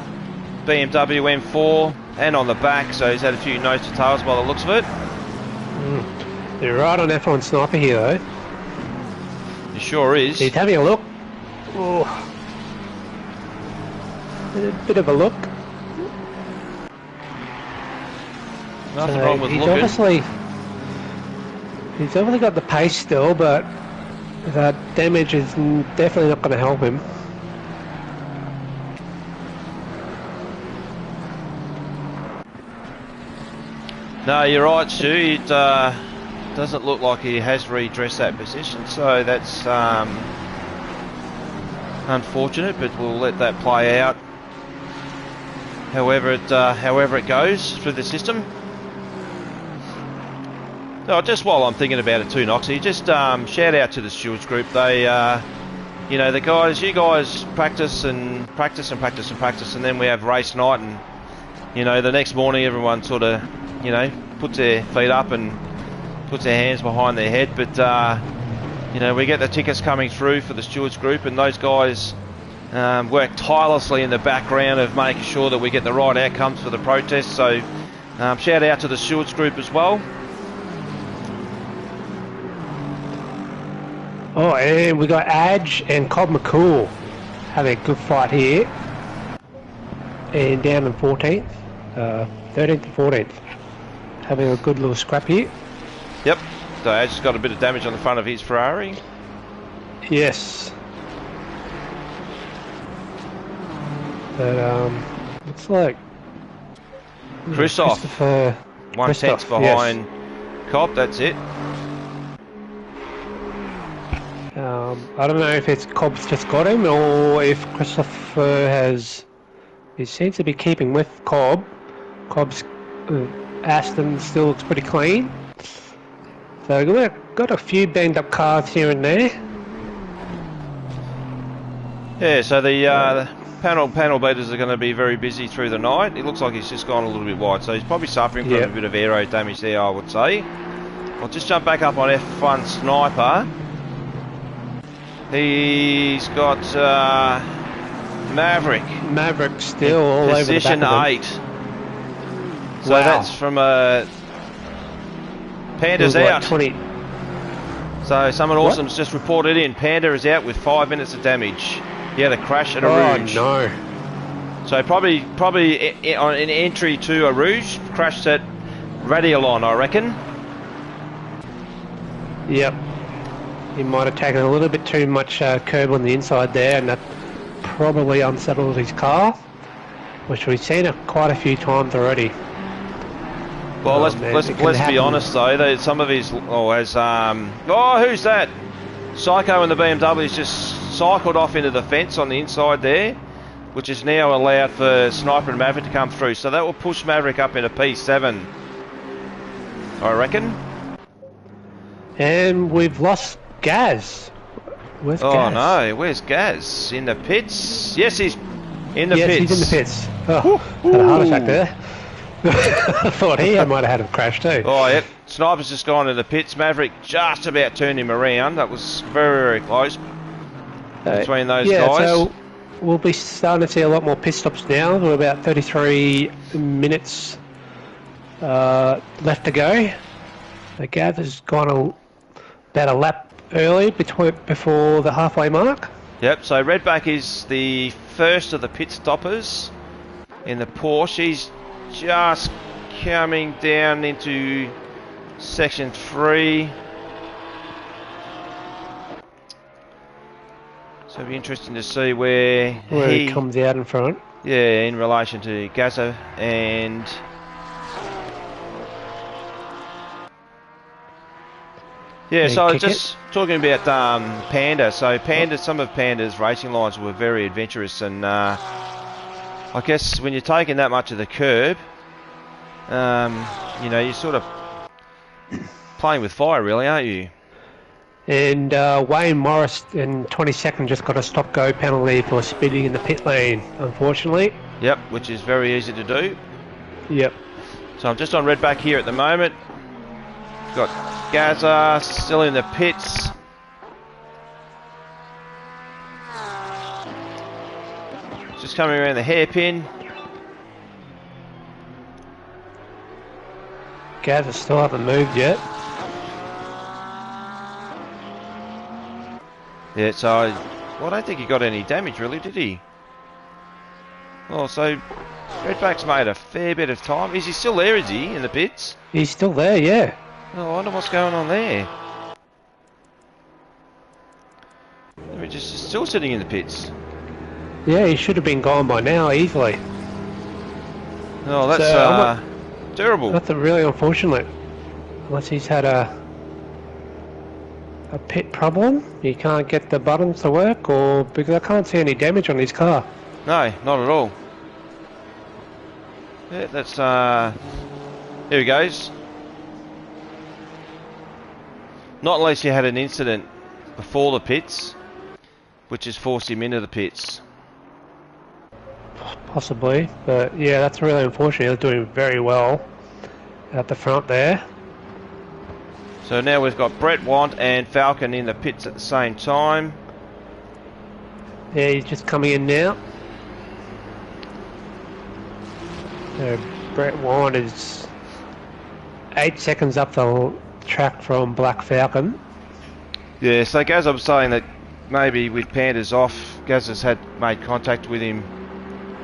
BMW M4 and on the back, so he's had a few nose to tails by the looks of it. They're right on F1 Sniper here though. He sure is. He's having a look. Oh. A bit of a look. Nothing wrong with looking. He's obviously got the pace still, but that damage is definitely not going to help him. No, you're right, Stu. It doesn't look like he has redressed that position, so that's unfortunate, but we'll let that play out however it goes through the system. No, just while I'm thinking about it too, Noxie, just shout out to the stewards group. They, you guys practice and practice and practice and practice, and then we have race night, and the next morning everyone sort of, puts their feet up and puts their hands behind their head. But you know, we get the tickets coming through for the stewards group, and those guys work tirelessly in the background of making sure that we get the right outcomes for the protest. So shout out to the stewards group as well. Oh, and we got Adge and Cobb McCool having a good fight here. And down in 14th, 13th and 14th. Having a good little scrap here. Yep, so Adge has got a bit of damage on the front of his Ferrari. Yes. But looks like Christopher 1/10 behind Cobb, that's it. I don't know if it's Cobb's just got him or if Christopher has. He seems to be keeping with Cobb. Cobb's Aston still looks pretty clean. So we've got a few banged up cars here and there. Yeah, so the panel beaters are going to be very busy through the night. It looks like he's just gone a little bit wide, so he's probably suffering from a bit of aero damage there, I would say. I'll just jump back up on F1 Sniper. He's got Maverick still all over the position back of 8. So that's from Panda's out. 20. So someone awesome's just reported in. Panda is out with 5 minutes of damage. He had a crash at a Rooz. Oh no. So probably on an entry to a Rooz, crashed at Radialon, I reckon. Yep. He might have taken a little bit too much curb on the inside there, and that probably unsettled his car, which we've seen quite a few times already. Well, let's be honest though. Some of his who's that? Psycho in the BMW's just cycled off into the fence on the inside there, which is now allowed for Sniper and Maverick to come through. So that will push Maverick up into P7, I reckon. And we've lost Gaz. Where's Gaz? Oh no, where's Gaz? In the pits? Yes, he's in the pits. Yes, he's in the pits. Oh, had a heart attack there. I thought he might have had a crash too. Oh, yep. Sniper's just gone to the pits. Maverick just about turned him around. That was very, very close between those guys. So we'll be starting to see a lot more pit stops now. We're about 33 minutes left to go. The Gav has gone about a lap early before the halfway mark. Yep, so Redback is the first of the pit stoppers in the Porsche. He's just coming down into section 3. So it'll be interesting to see where he comes out in front. Yeah, in relation to Gaza and so just talking about Panda. So Panda, some of Panda's racing lines were very adventurous, and I guess when you're taking that much of the curb, you know, you're sort of playing with fire, really, aren't you? And Wayne Morris in 22nd just got a stop-go penalty for speeding in the pit lane, unfortunately. Yep, which is very easy to do. Yep. So I'm just on Redback here at the moment. Got Gaza still in the pits. Just coming around the hairpin. Gaza still haven't moved yet. Yeah, so I don't think he got any damage really, did he? Oh, so Redback's made a fair bit of time. Is he still there, is he, in the pits? He's still there, yeah. Oh, I wonder what's going on there. We're just still sitting in the pits. Yeah, he should have been gone by now, easily. Oh, that's terrible. That's really unfortunate. Unless he's had a pit problem, he can't get the buttons to work, or because I can't see any damage on his car. No, not at all. Yeah, that's here he goes. Not unless you had an incident before the pits, which has forced him into the pits. Possibly, but yeah, that's really unfortunate. He was doing very well at the front there. So now we've got Brett Want and Falcon in the pits at the same time. Yeah, he's just coming in now. So Brett Wine is 8 seconds up the track from Black Falcon. Yeah, so Gaz, I'm saying that maybe with Pandas off, Gaz has made contact with him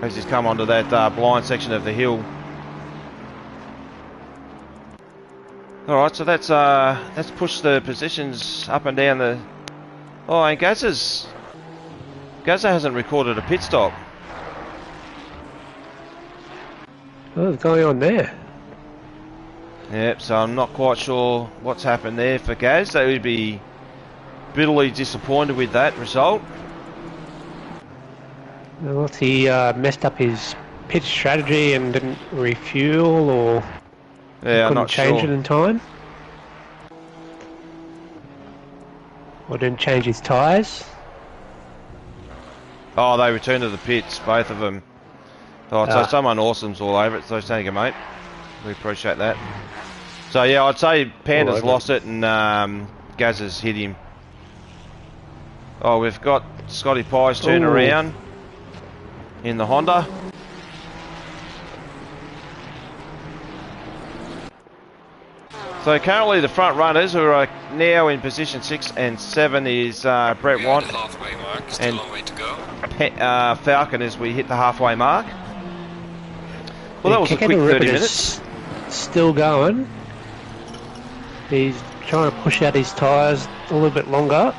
as he's come onto that blind section of the hill. Alright, so that's pushed the positions up and down the... Oh, and Gazza hasn't recorded a pit stop. What's going on there? Yep, so I'm not quite sure what's happened there for Gaz. They would be bitterly disappointed with that result. Well, he messed up his pit strategy and didn't refuel, or Yeah, I'm couldn't not change sure. it in time, or didn't change his tyres. Oh, they returned to the pits, both of them. Oh, so someone awesome's all over it, so thank you, mate. We appreciate that. So yeah, I'd say Panda's lost it and Gaz has hit him. Oh, we've got Scotty Pies turn around in the Honda. So currently the front runners who are now in position 6 and 7 is Brett Want and Falcon as we hit the halfway mark. Well, that was a quick 30 minutes. Still going. He's trying to push out his tyres a little bit longer.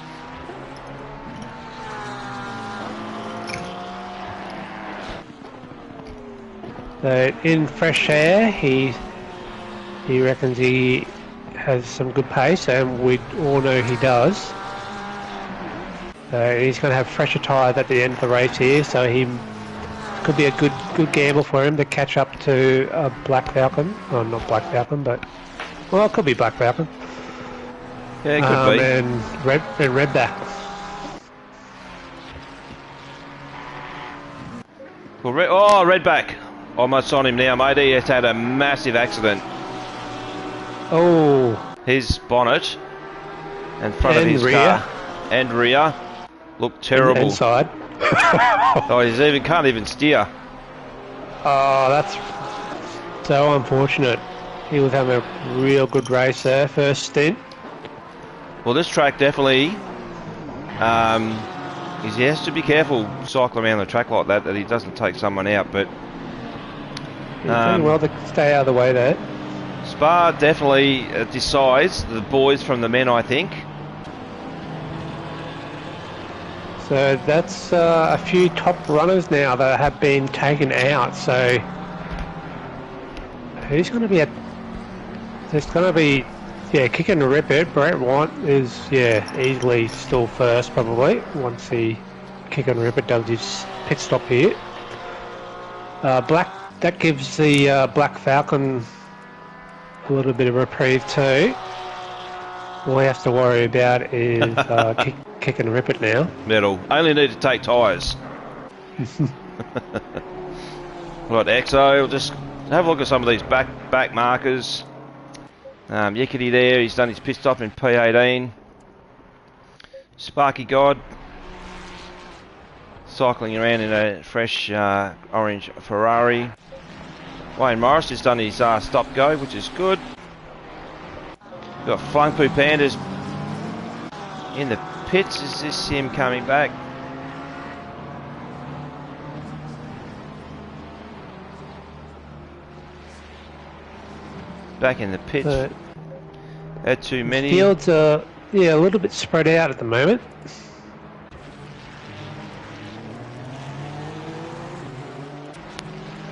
So in fresh air, he reckons he has some good pace, and we all know he does. So he's going to have fresher tyres at the end of the race here, so he could be a good gamble for him to catch up to Black Falcon. Oh, not Black Falcon, but well, it could be Black Falcon. Yeah, it could be. And Redback. Well, Redback. Almost on him now, mate. He has had a massive accident. Oh. His bonnet and front of his rear. car and rear look terrible. Inside. Oh, he can't even steer. Oh, that's so unfortunate. He was having a real good race there, first stint. Well, this track definitely, he has to be careful cycling around the track like that he doesn't take someone out. But he's doing well to stay out of the way there. Spa definitely decides the boys from the men, I think. So that's a few top runners now that have been taken out. So who's going to be there's going to be, Kick and Rip It. Brett Want is, easily still first probably once he Kick and Rip It does his pit stop here. That gives the Black Falcon a little bit of reprieve too. All he has to worry about is kick and rip it now. Metal. Only need to take tyres. Right, Exo, just have a look at some of these back markers. Yickety there, he's done his pit stop in P18. Sparky God cycling around in a fresh orange Ferrari. Wayne Morris has done his stop go, which is good. Got Flung Poo Pandas in the pits. Is this him coming back? Back in the pits. Had too many. Fields are a little bit spread out at the moment.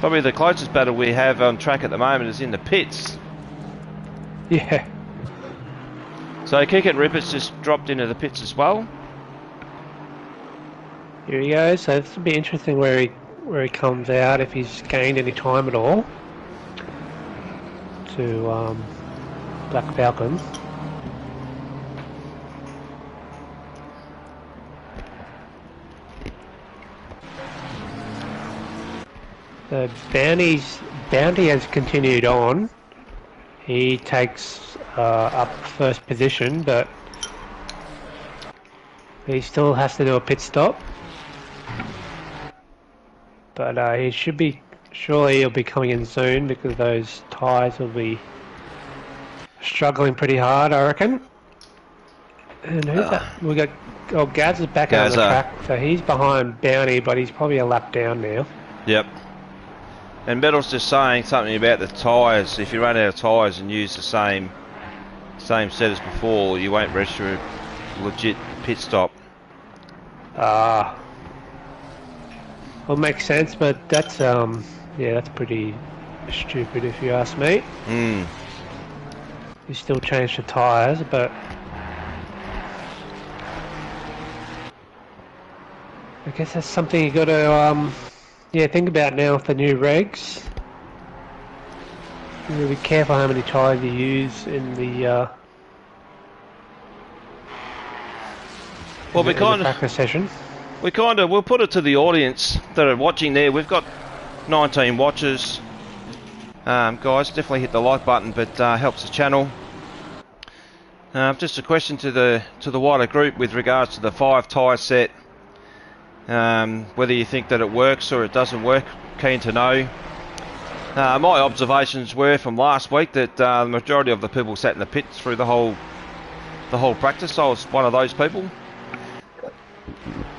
Probably the closest battle we have on track at the moment is in the pits. Yeah. So Kick and Rip It's just dropped into the pits as well. Here he goes. So this will be interesting where he comes out, if he's gained any time at all to Black Falcon. The Bounty has continued on. He takes up first position, but he still has to do a pit stop. But he should be, surely he'll be coming in soon because those tyres will be struggling pretty hard, I reckon. And who's that? We got, oh, Gaz is back out on the track, so he's behind Bounty, but he's probably a lap down now. Yep. And Metal's just saying something about the tyres. If you run out of tyres and use the same set as before, you won't register a legit pit stop. Well, makes sense, but that's yeah, that's pretty stupid if you ask me. You still change the tyres, but I guess that's something you got to yeah, think about now with the new regs. You gotta be careful how many tyres you use in the practice session. We'll put it to the audience that are watching there. We've got 19 watchers. Guys, definitely hit the like button, but helps the channel. Just a question to the wider group with regards to the 5 tyre set. Whether you think that it works or it doesn't work, keen to know. My observations were from last week that the majority of the people sat in the pits through the whole practice. I was one of those people.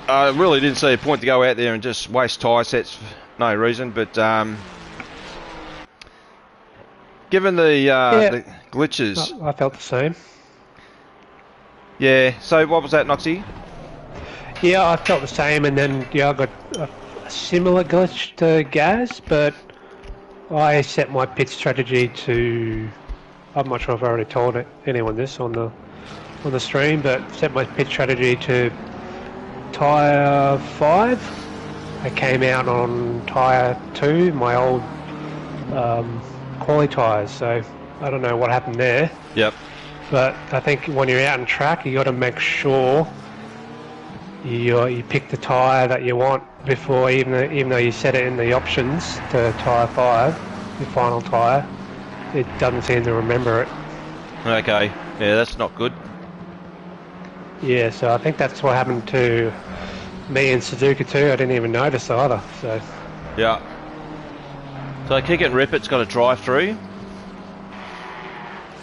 I really didn't see a point to go out there and just waste tyre sets for no reason, but given the glitches... I felt the same. Yeah, so what was that, Noxie? Yeah, I felt the same, and then I got a similar glitch to Gaz, but I set my pit strategy to... I'm not sure if I already told anyone this on the stream, but set my pit strategy to tyre 5. I came out on tyre 2, my old quali tyres, so I don't know what happened there. Yep. But I think when you're out on track, you got to make sure you pick the tyre that you want before, even though you set it in the options to tyre 5, your final tyre, it doesn't seem to remember it. Okay, yeah, that's not good. Yeah, so I think that's what happened to me in Suzuka too. I didn't even notice either. So yeah. So Kick It and Rip It's got a drive through.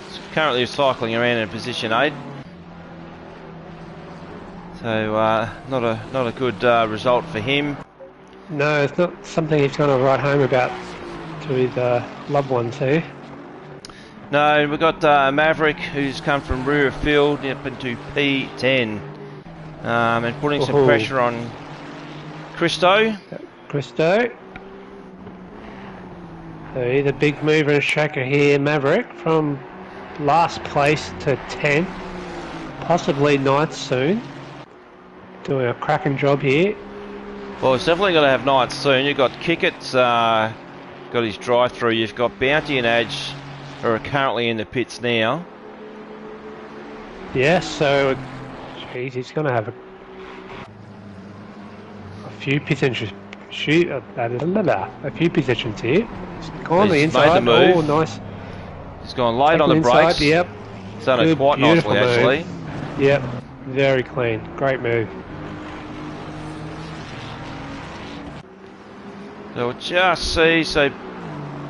It's currently cycling around in position 8. So not a good result for him. No, it's not something he's going to write home about to his loved ones here. No, we've got Maverick, who's come from rear field up into P10 and putting some pressure on Christo. So he's a big mover and shaker here, Maverick, from last place to 10th, possibly 9th soon. Doing a cracking job here. Well, it's definitely going to have 9th soon. You've got Kickett's got his drive-through. You've got Bounty and Edge, who are currently in the pits now. Yeah, so geez, he's going to have a few positions. A few positions here. He's gone the inside. Made the move. Oh, nice. He's gone late on the brakes. Yep. He's done it quite nicely, actually. Yep. Very clean. Great move. So we'll just see. So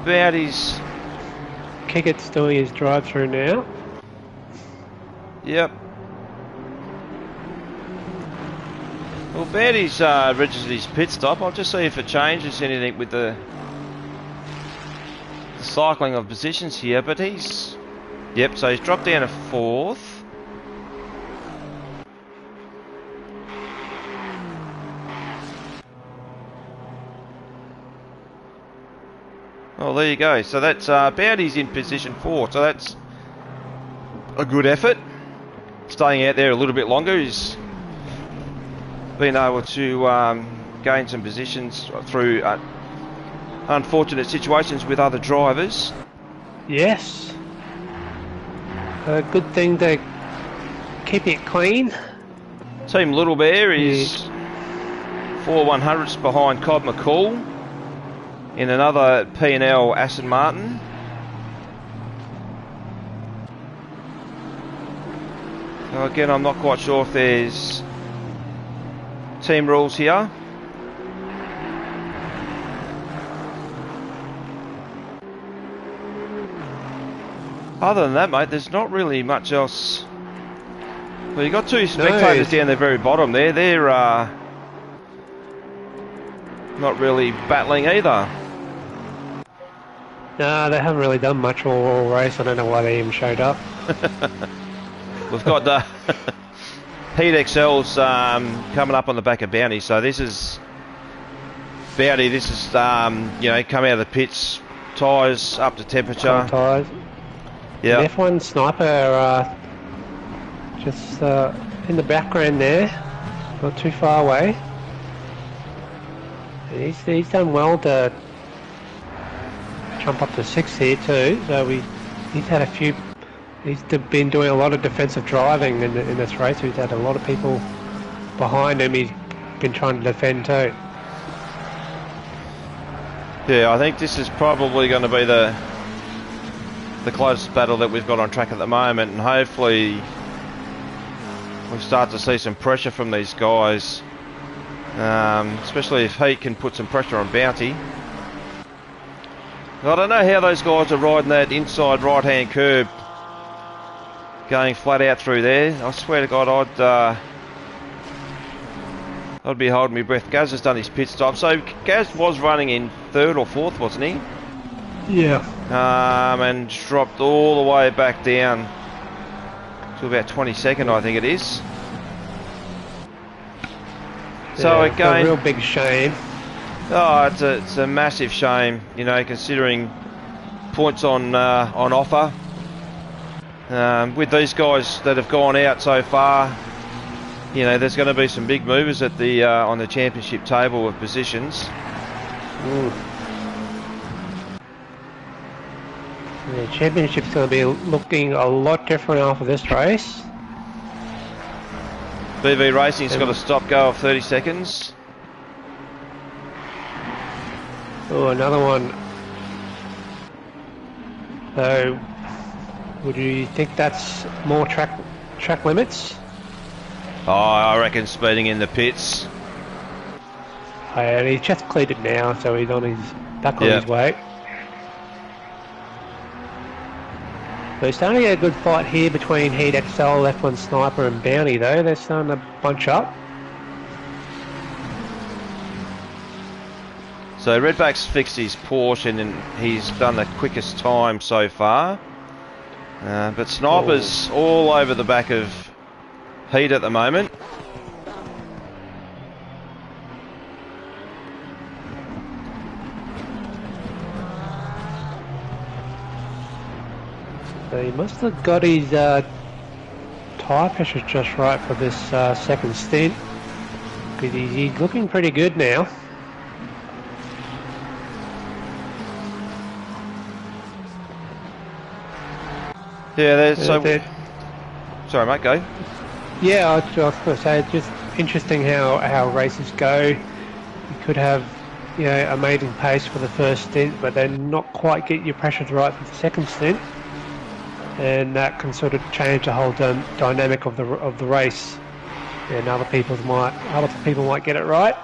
Bounty's... Kickett's doing his drive-through now. Yep. Well, Bounty's registered his pit stop. I'll just see if it changes anything with the cycling of positions here. But he's... Yep, so he's dropped down to 4th. Oh, there you go. So that's Bounty's in position 4. So that's a good effort. Staying out there a little bit longer. He's been able to gain some positions through unfortunate situations with other drivers. Yes. A good thing to keep it clean. Team Little Bear is 4 100ths behind Cobb McCall in another P&L Aston Martin. So again, I'm not quite sure if there's team rules here. Other than that, mate, there's not really much else. Well, you've got two spectators down the very bottom there. They're not really battling either. No, they haven't really done much all race. I don't know why they even showed up. We've got the Heat XLs coming up on the back of Bounty. So this is Bounty. This is you know, come out of the pits, tyres up to temperature. Tyres. Yeah. F1 Sniper just in the background there, not too far away. He's done well to jump up to 6th here too. So he's had a few. He's been doing a lot of defensive driving in this race. He's had a lot of people behind him. He's been trying to defend too. Yeah, I think this is probably going to be the closest battle that we've got on track at the moment, and hopefully we start to see some pressure from these guys, especially if Heat can put some pressure on Bounty. I don't know how those guys are riding that inside right hand curb, going flat out through there. I swear to God, I'd be holding my breath. Gaz has done his pit stop. So Gaz was running in 3rd or 4th, wasn't he? Yeah. And dropped all the way back down to about 22nd, I think it is. So yeah, again, a real big shame. Oh, it's a massive shame, you know, considering points on offer. With these guys that have gone out so far, you know, there's going to be some big movers at the on the championship table of positions. The championship's going to be looking a lot different after this race. BV Racing's got a stop go of 30 seconds. Oh, another one. So, would you think that's more track limits? Oh, I reckon speeding in the pits. And he's just cleared it now, so he's on back on his way. So he's starting to get a good fight here between Heat XL, F1 Sniper and Bounty though. They're starting to bunch up. So Redback's fixed his Porsche and he's done the quickest time so far. But Sniper's all over the back of Heat at the moment. So he must have got his tyre pressure just right for this second stint. Because he's looking pretty good now. Yeah, so... Sorry mate, go. Yeah, I was going to say, it's just interesting how races go. You could have, you know, amazing pace for the first stint, but then not quite get your pressures right for the second stint, and that can sort of change the whole dynamic of the race. And other people might get it right.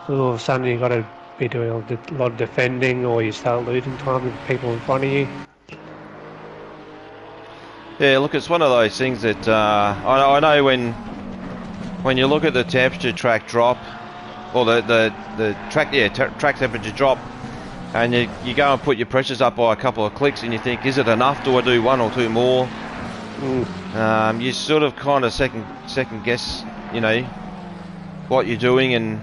All of a sudden you've got to be doing a lot of defending, or you start losing time with people in front of you. Yeah, look, it's one of those things that I know when you look at the temperature track drop, or the track temperature drop, and you go and put your pressures up by a couple of clicks, and you think, is it enough? Do I do one or two more? You sort of kind of second guess, you know, what you're doing, and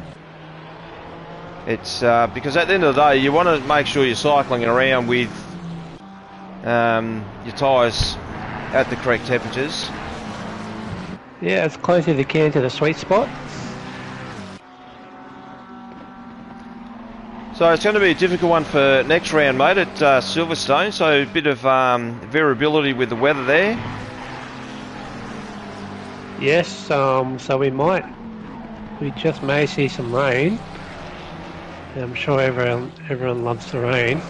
it's because at the end of the day, you want to make sure you're cycling around with your tyres at the correct temperatures. Yeah, as close as you can to the sweet spot. So it's going to be a difficult one for next round, mate, at Silverstone. So a bit of variability with the weather there. Yes, so we just may see some rain. I'm sure everyone loves the rain.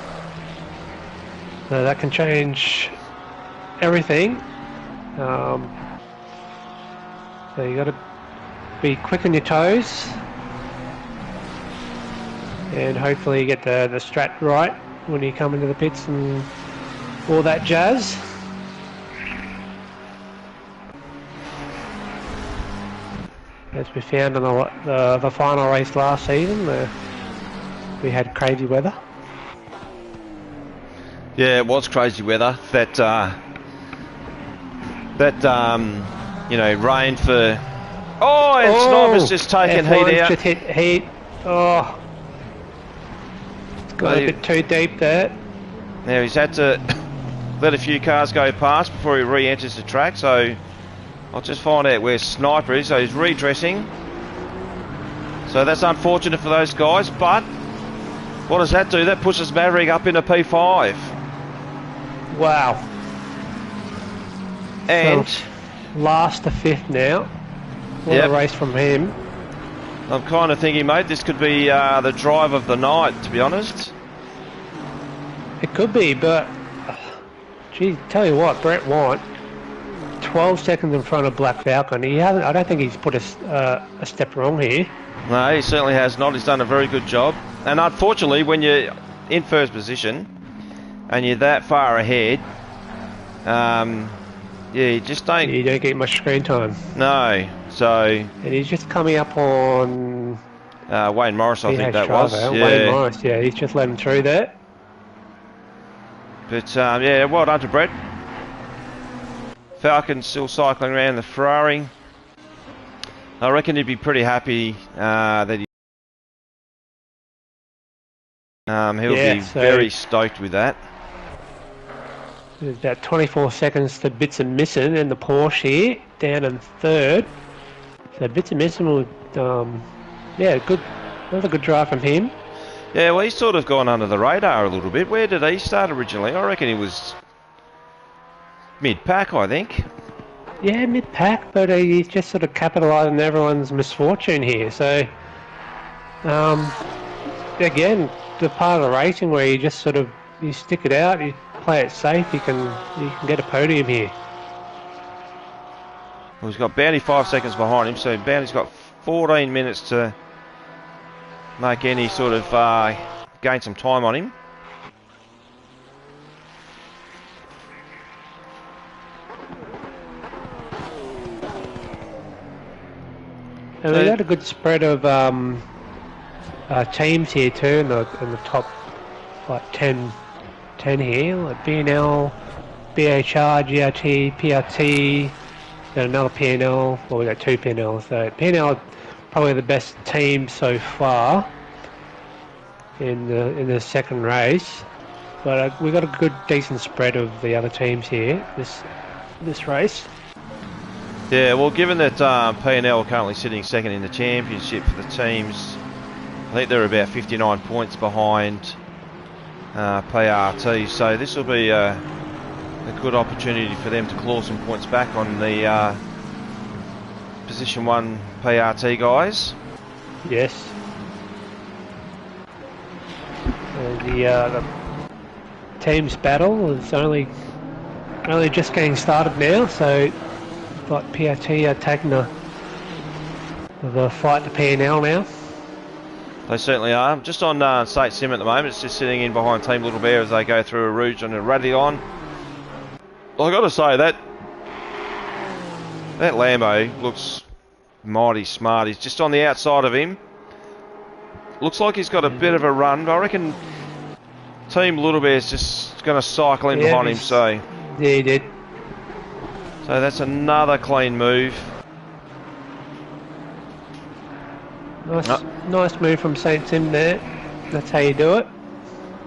So that can change everything. So you got to be quick on your toes, and hopefully you get the strat right when you come into the pits and all that jazz. As we found in the final race last season, we had crazy weather. Yeah, it was crazy weather. That you know, rain for. Oh, and Sniper's just taken heat out. Just hit heat. Oh, it's got a bit too deep there. Now he's had to let a few cars go past before he re-enters the track. So I'll just find out where Sniper is. So he's redressing. So that's unfortunate for those guys. But what does that do? That pushes Maverick up into P5. Wow. And so last to fifth now. What a race from him. I'm kind of thinking, mate, this could be the drive of the night, to be honest. It could be, but gee, tell you what, Brett White, 12 seconds in front of Black Falcon. I don't think he's put a step wrong here. No, he certainly has not. He's done a very good job. And unfortunately, when you're in first position and you're that far ahead, yeah, you just don't... You don't get much screen time. No, so... And he's just coming up on... Wayne Morris, I think that was. Yeah. Wayne Morris, yeah, he's just let him through there. But, yeah, well done to Brett. Falcon still cycling around the Ferrari. I reckon he'd be pretty happy that he... he'll be very stoked with that. There's about 24 seconds to Bits and Missing and the Porsche here, down in third. So Bits and Missing will, yeah, another good drive from him. Yeah, well, he's sort of gone under the radar a little bit. Where did he start originally? I reckon he was mid-pack, I think. Yeah, mid-pack, but he's just sort of capitalising on everyone's misfortune here. So, again, the part of the racing where you just sort of, you stick it out, you play it safe, you can get a podium here. Well, he's got Bounty 5 seconds behind him, so Bounty's got 14 minutes to make any sort of gain some time on him. And we got a good spread of teams here too in the top like 10 here, like BNL, BHR, GRT, PRT, then another PNL. Well, we got two PNLs. So PNL probably the best team so far in the second race, but we got a good decent spread of the other teams here this race. Yeah, well, given that P&L are currently sitting second in the championship for the teams, I think they're about 59 points behind PRT, so this will be a good opportunity for them to claw some points back on the position 1 PRT guys. Yes. The teams battle is only just getting started now, so like PRT are taking the fight to P&L now. They certainly are. Just on State Sim at the moment, it's just sitting in behind Team Little Bear as they go through a Rooz on a Radillon. I've got to say that Lambo looks mighty smart. He's just on the outside of him. Looks like he's got a bit of a run. I reckon Team Little Bear's just going to cycle in behind him. So yeah, he did. So that's another clean move. Nice move from St. Sim there. That's how you do it.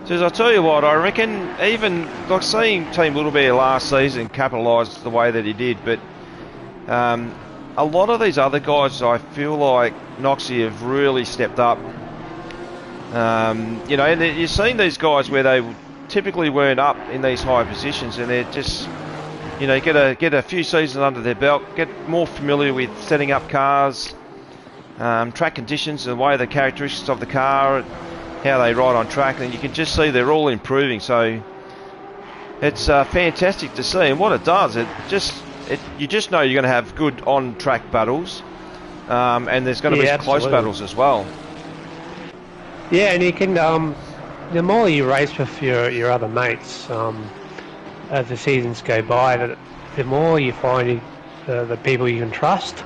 So I tell you what, I reckon even like seeing Team Little Bear last season capitalise the way that he did, but a lot of these other guys, I feel like Noxie have really stepped up. You know, and you've seen these guys where they typically weren't up in these high positions, and they're just, you know, get a few seasons under their belt, get more familiar with setting up cars, track conditions, and the way the characteristics of the car, how they ride on track, and you can just see they're all improving. So it's fantastic to see, and what it does, it just you just know you're going to have good on-track battles, and there's going to be some close absolutely. battles as well. Yeah, and you can, the more you race with your other mates, as the seasons go by, the more you find the people you can trust,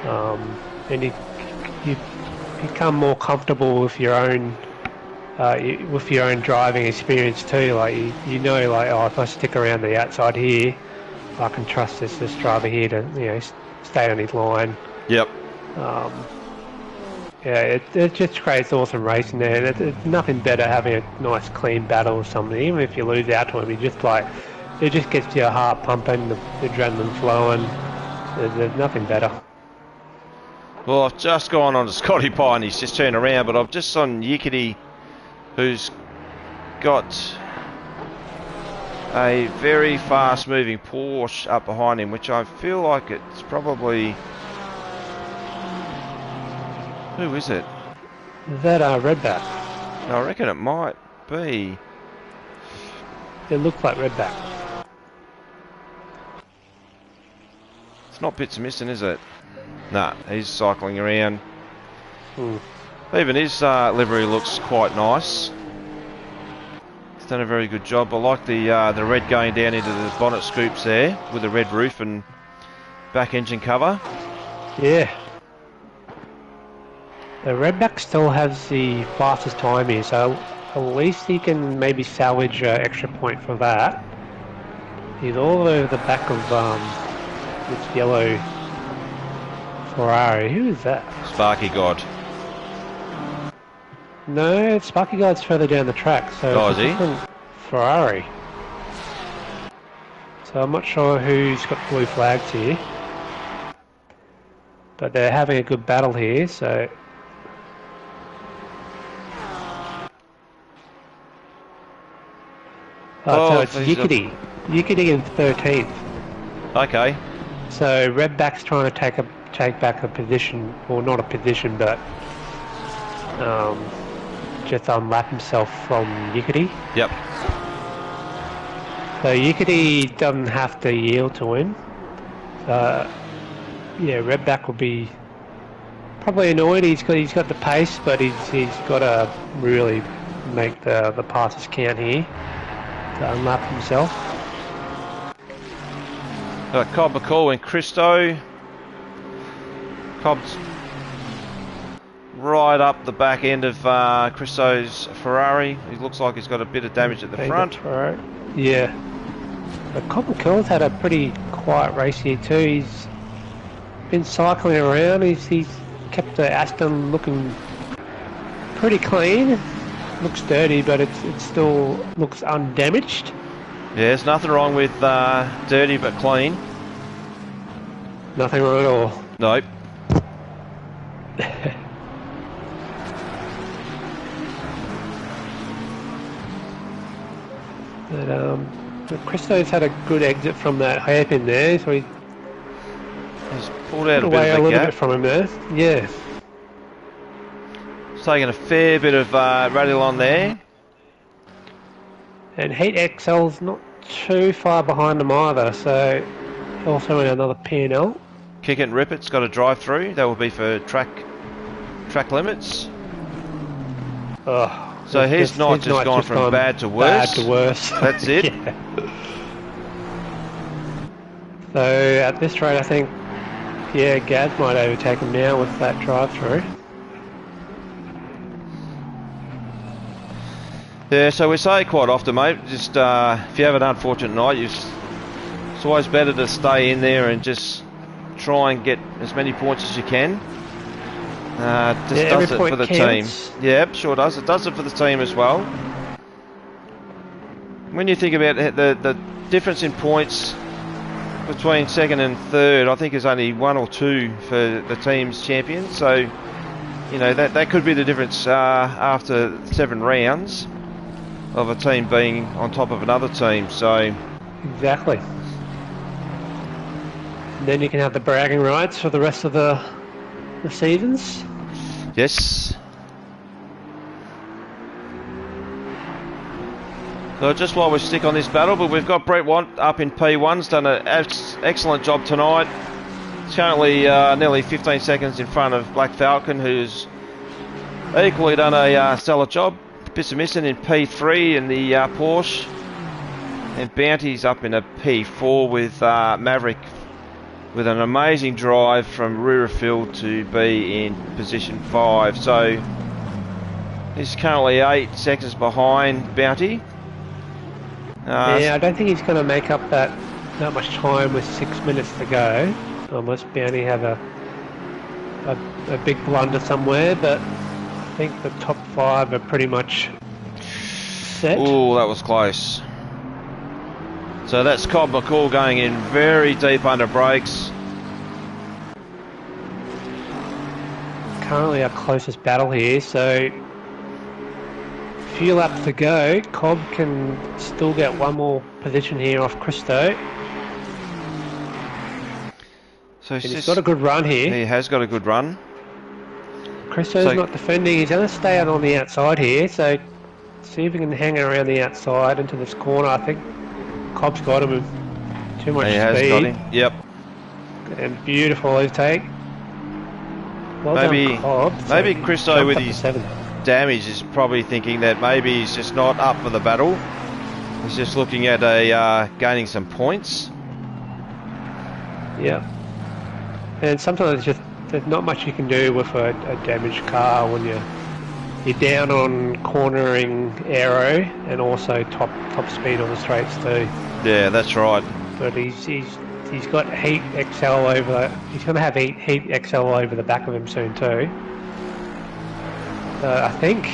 and you become more comfortable with your own driving experience too. Like you know, like, oh, if I stick around the outside here, I can trust this driver here to stay on his line. Yep. Yeah, it just creates awesome racing there. And it's nothing better having a nice clean battle or something. Even if you lose out to him, it just gets your heart pumping, the adrenaline flowing. There's nothing better. Well, I've just gone on to Scotty Pye and he's just turned around, but I've just on Yickety, who's got a very fast-moving Porsche up behind him, which I feel like it's probably... Who is it? Is that Redback? I reckon it might be. It looks like Redback. It's not Bits Missing, is it? Nah, he's cycling around. Hmm. Even his livery looks quite nice. He's done a very good job. I like the red going down into the bonnet scoops there with the red roof and back engine cover. Yeah. The Redback still has the fastest time here, so at least he can maybe salvage an extra point for that. He's all over the back of this yellow Ferrari. Who is that? Sparky God. No, Sparky God's further down the track, so Oh, it's is a he? different Ferrari. So I'm not sure who's got blue flags here. But they're having a good battle here, so... so it's Yickety. Yickety in 13th. Okay. So Redback's trying to take back a position, or not a position, but just unlap himself from Yickety. Yep. So Yickety doesn't have to yield to him. Yeah, Redback will be probably annoyed. He's got the pace, but he's got to really make the passes count here to unlap himself. Cobb McCall and Christo. Cobb's right up the back end of Christo's Ferrari. He looks like he's got a bit of damage at the front. Right. Yeah. But Cobb McCall's had a pretty quiet race here too. He's been cycling around. He's kept the Aston looking pretty clean. Looks dirty, but it still looks undamaged. Yeah, there's nothing wrong with dirty but clean. Nothing wrong at all. Nope. But Christo's had a good exit from that hairpin there, so he's pulled out away a a little gap. bit from him there. Yeah. He's taking a fair bit of radial on there. And Heat XL's not too far behind them either, so also in another P&L. Kick It and Rip It's got a drive through. That will be for track limits. Oh, so his night's just gone from bad to worse. Bad to worse. That's it. Yeah. So at this rate, I think, yeah, Gaz might overtake him now with that drive through. Yeah, so we say quite often, mate, just if you have an unfortunate night, it's always better to stay in there and just try and get as many points as you can. Just does it for the counts. team. Yeah, sure does. It does it for the team as well. When you think about the difference in points between second and third, I think is only 1 or 2 for the team's champions. So, you know, that could be the difference after 7 rounds of a team being on top of another team. So exactly. And then you can have the bragging rights for the rest of the seasons. Yes. So just while we stick on this battle, but we've got Brett Want up in P1's done an excellent job tonight. He's currently nearly 15 seconds in front of Black Falcon, who's equally done a stellar job. Bits of missing in P3 in the Porsche, and Bounty's up in a P4 with Maverick with an amazing drive from rear of field to be in position 5. So he's currently 8 seconds behind Bounty. Yeah, I don't think he's going to make up that much time with 6 minutes to go, unless Bounty have a big blunder somewhere. But I think the top 5 are pretty much set. Oh, that was close. So that's Cobb McCall going in very deep under brakes. Currently our closest battle here, so few laps to go. Cobb can still get one more position here off Christo. So he's got a good run here. He has got a good run. Christo's not defending. He's going to stay out on the outside here, so see if he can hang around the outside into this corner. I think Cobb's got him with too much speed. He has got him, yep. And beautiful overtake. Well done, Cobb. Maybe Christo with his damage is probably thinking that maybe he's just not up for the battle. He's just looking at gaining some points. Yeah. And sometimes there's not much you can do with a damaged car when you're down on cornering aero and also top speed on the straights too. Yeah, that's right. But he's got heat XL over. He's going to have heat XL over the back of him soon too. I think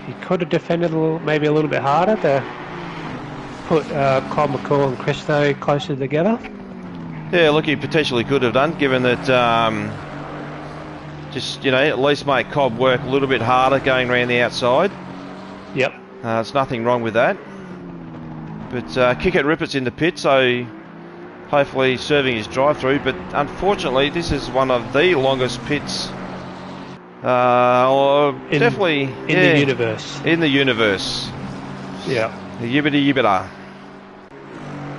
he could have defended maybe a little bit harder to put Cobb McCall and Christo closer together. Yeah, look, he potentially could have done, given that just, at least make Cobb work a little bit harder going around the outside. Yep. There's nothing wrong with that. But Kick It Rippert's in the pit, so hopefully serving his drive-through. But unfortunately, this is one of the longest pits. Definitely in the universe. In the universe. Yeah. The yibbity-yibbita.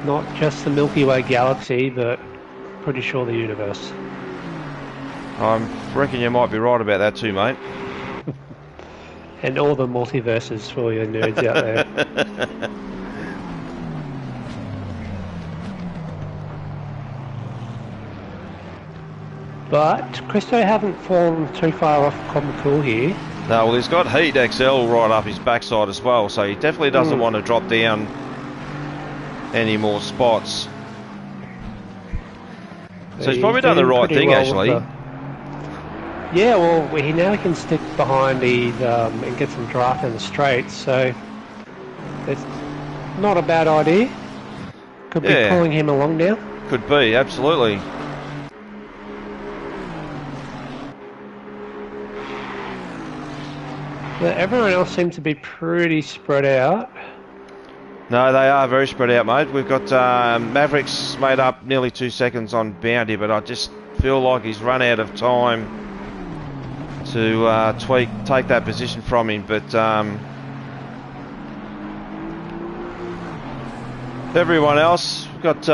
Not just the Milky Way galaxy, but pretty sure the universe. I reckon you might be right about that too, mate. And all the multiverses for your nerds out there. But Christo haven't fallen too far off Cobb McCall here. No, well, he's got Heat XL right up his backside as well, so he definitely doesn't want to drop down any more spots. So he's probably done the right thing, actually. Yeah, well, he now can stick behind and get some draft in the straights, so it's not a bad idea. Could be pulling him along now. Could be, absolutely. But everyone else seems to be pretty spread out. No, they are very spread out, mate. We've got Mavericks made up nearly 2 seconds on Bounty, but I just feel like he's run out of time to take that position from him. But everyone else, we've got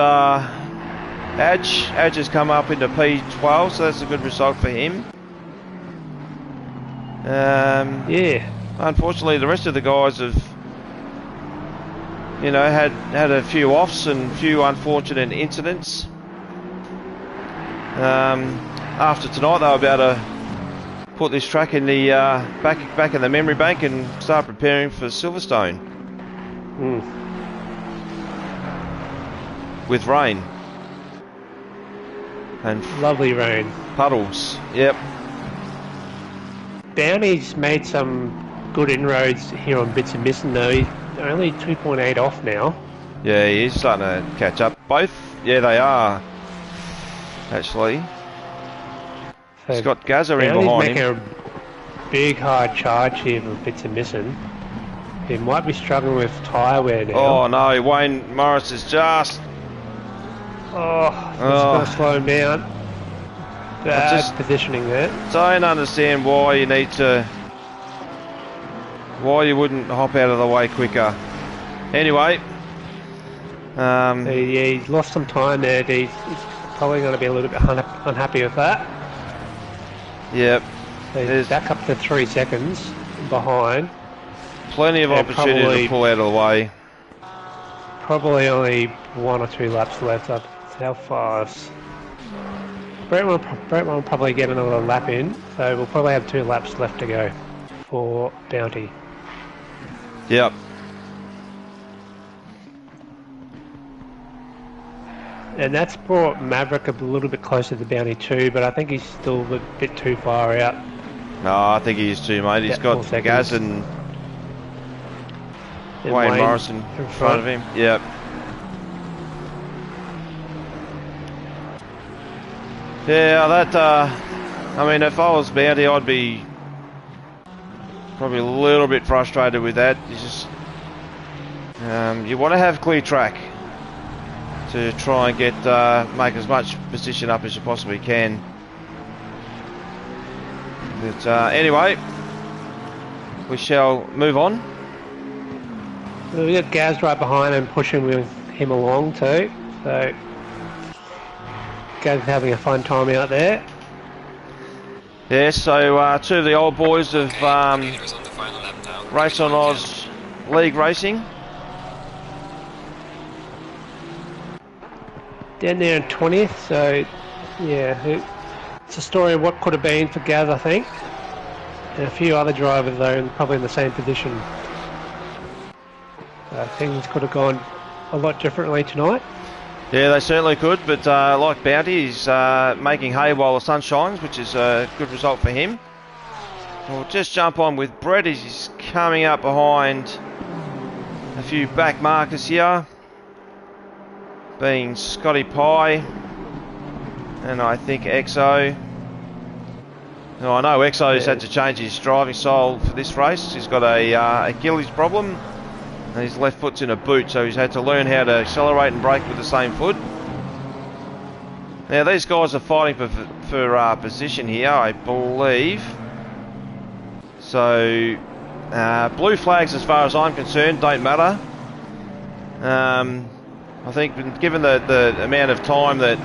Adge. Adge has come up into P12, so that's a good result for him. Yeah. Unfortunately, the rest of the guys have, had a few offs and a few unfortunate incidents. After tonight, they were about to put this track in the back in the memory bank and start preparing for Silverstone. With rain. And lovely rain. Puddles. Yep. Bounty's made some good inroads here on Bits and Missing though. He's only 2.8 off now. Yeah, he is starting to catch up. Both, yeah, they are. Actually. So he's got Gazza in behind him. Making a big hard charge here for Bits and Missing. He might be struggling with tyre wear now. Oh no, Wayne Morris is just... It's going to slow him down. Bad positioning there. Don't understand why you wouldn't hop out of the way quicker. Anyway. Yeah, he's lost some time there. He's probably going to be a little bit unhappy with that. Yep. So he's back up to 3 seconds behind. Plenty of opportunity to pull out of the way. Probably only 1 or 2 laps left. How far? Brett will probably get another lap in, so we'll probably have 2 laps left to go for Bounty. Yep. And that's brought Maverick a little bit closer to Bounty too, but I think he's still a bit too far out. No, I think he is too, mate. He's got Gaz and Wayne Morrison in front of him. Yep. Yeah, that, I mean, if I was Bounty, I'd be probably a little bit frustrated with that. You just, you want to have clear track to try and get, make as much position up as you possibly can. But anyway, we shall move on. We got Gaz right behind and pushing him along too, so Gaz having a fun time out there. Yeah, so 2 of the old boys of Race on Oz League Racing. Down there in 20th, so yeah, it's a story of what could have been for Gaz, I think. And a few other drivers though, probably in the same position. Things could have gone a lot differently tonight. Yeah, they certainly could, but like Bounty, he's making hay while the sun shines, which is a good result for him. We'll just jump on with Brett as he's coming up behind a few back markers here, being Scotty Pye and I think Exo. Now, I know Exo's had to change his driving style for this race. He's got a Achilles problem and his left foot's in a boot, so he's had to learn how to accelerate and brake with the same foot. Now these guys are fighting for position here, I believe. So blue flags, as far as I'm concerned, don't matter. I think given the amount of time that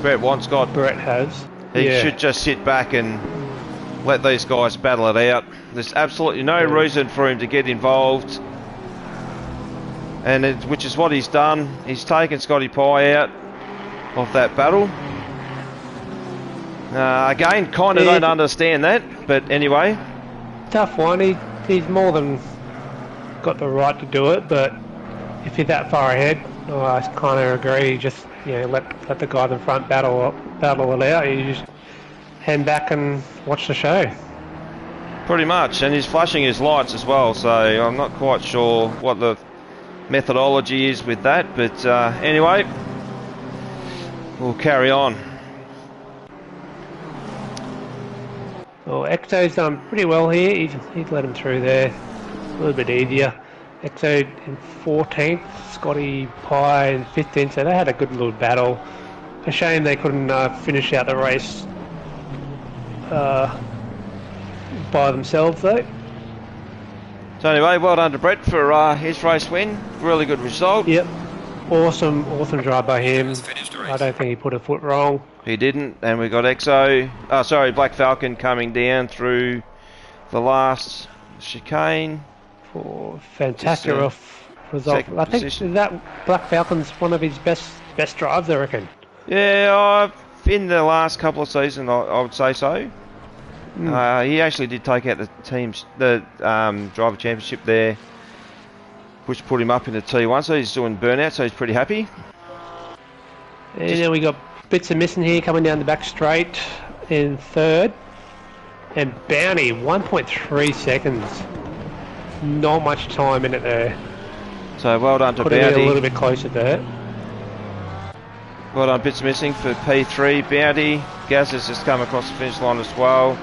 Brett has, he should just sit back and let these guys battle it out. There's absolutely no reason for him to get involved, and which is what he's done. He's taken Scotty Pye out of that battle. Again, kind of don't understand that, but anyway. Tough one. He's more than got the right to do it, but if you're that far ahead, I kind of agree. Just let the guy in the front battle it out. You just hang back and watch the show. Pretty much, and he's flashing his lights as well, so I'm not quite sure what the methodology is with that, but anyway, we'll carry on. Well, Exo's done pretty well here. He's let him through there a little bit easier. Exo in 14th, Scotty Pye in 15th, so they had a good little battle. A shame they couldn't finish out the race by themselves though. So anyway, well done to Brett for his race win. Really good result. Yep. Awesome drive by him. I don't think he put a foot wrong. He didn't, and we got Black Falcon coming down through the last chicane. For fantastic result. I think that Black Falcon's one of his best drives, I reckon. Yeah, in the last couple of seasons, I would say so. He actually did take out the driver championship there, which put him up into T1, so he's doing burnout, so he's pretty happy. And then we got Bits and Missing here coming down the back straight in 3rd. And Bounty, 1.3 seconds. Not much time in it there. So well done to Could Bounty. Have been a little bit closer there. Well done, Bits Missing for P3. Bounty, Gaz has just come across the finish line as well.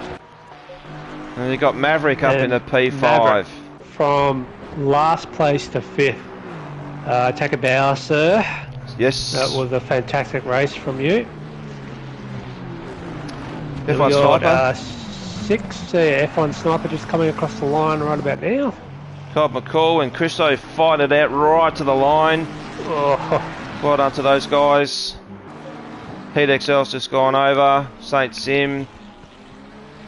And you got Maverick up in a P5. Maverick from last place to 5th. Take a bow, sir. Yes. That was a fantastic race from you. F1 Sniper. 6, F1 Sniper just coming across the line right about now. Cobb McCall and Christo fight it out right to the line. Oh, Well done to those guys. Heat XL's just gone over. St. Sim.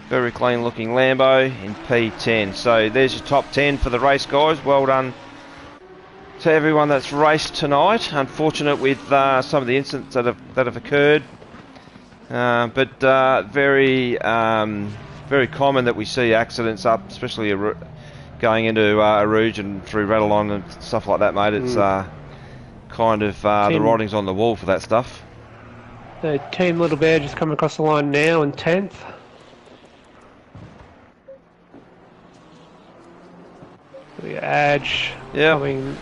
Very clean looking Lambo in P10. So there's your top 10 for the race, guys. Well done to everyone that's raced tonight. Unfortunate with some of the incidents that have occurred. But very common that we see accidents up, especially going into Rooz and through Rattlon and stuff like that, mate. It's kind of the writing's on the wall for that stuff. the Team Little Bear just coming across the line now in 10th. The Edge coming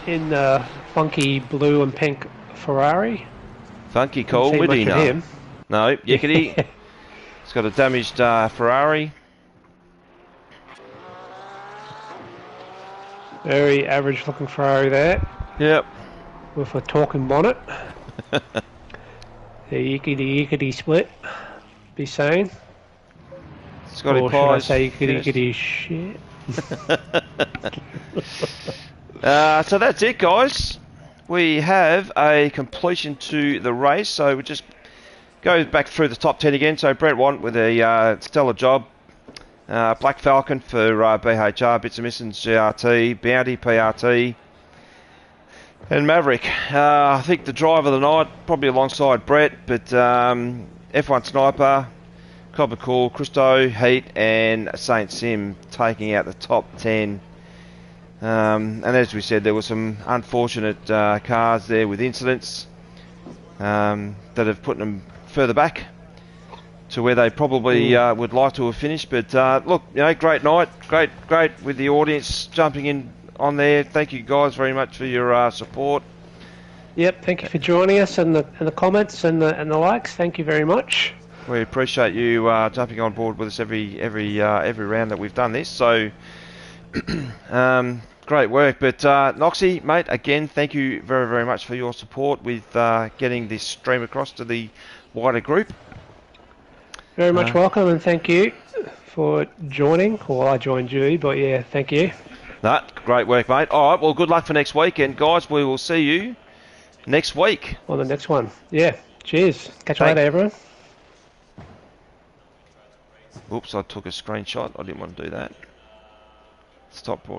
in the funky blue and pink Ferrari. Funky cool, would he? No, Yickety. It's got a damaged Ferrari. Very average looking Ferrari there. Yep. With a talking bonnet. The yickety split. Be saying. Scotty or Pies. should I say yickety shit? So that's it, guys. We have a completion to the race, so we just go back through the top 10 again. So Brent Want with a stellar job. Black Falcon for BHR, Bits and Missins GRT, Bounty PRT, and Maverick. I think the driver of the night, probably alongside Brett, but F1 Sniper, Cobb McCall, Christo, Heat, and St. Sim taking out the top 10. And as we said, there were some unfortunate cars there with incidents that have put them further back to where they probably would like to have finished. But look, great night, great with the audience jumping in on there. Thank you guys very much for your support. Yep, thank you for joining us and the comments and the likes. Thank you very much. We appreciate you jumping on board with us every round that we've done this. So great work. But Noxie, mate, again, thank you very, very much for your support with getting this stream across to the wider group. Very much welcome, and thank you for joining. Well, I joined you, but yeah, thank you. Great work, mate. All right, well, good luck for next week, and guys, we will see you next week. On the next one. Yeah, cheers. Catch you later, everyone. Oops, I took a screenshot. I didn't want to do that. Stop broadcast.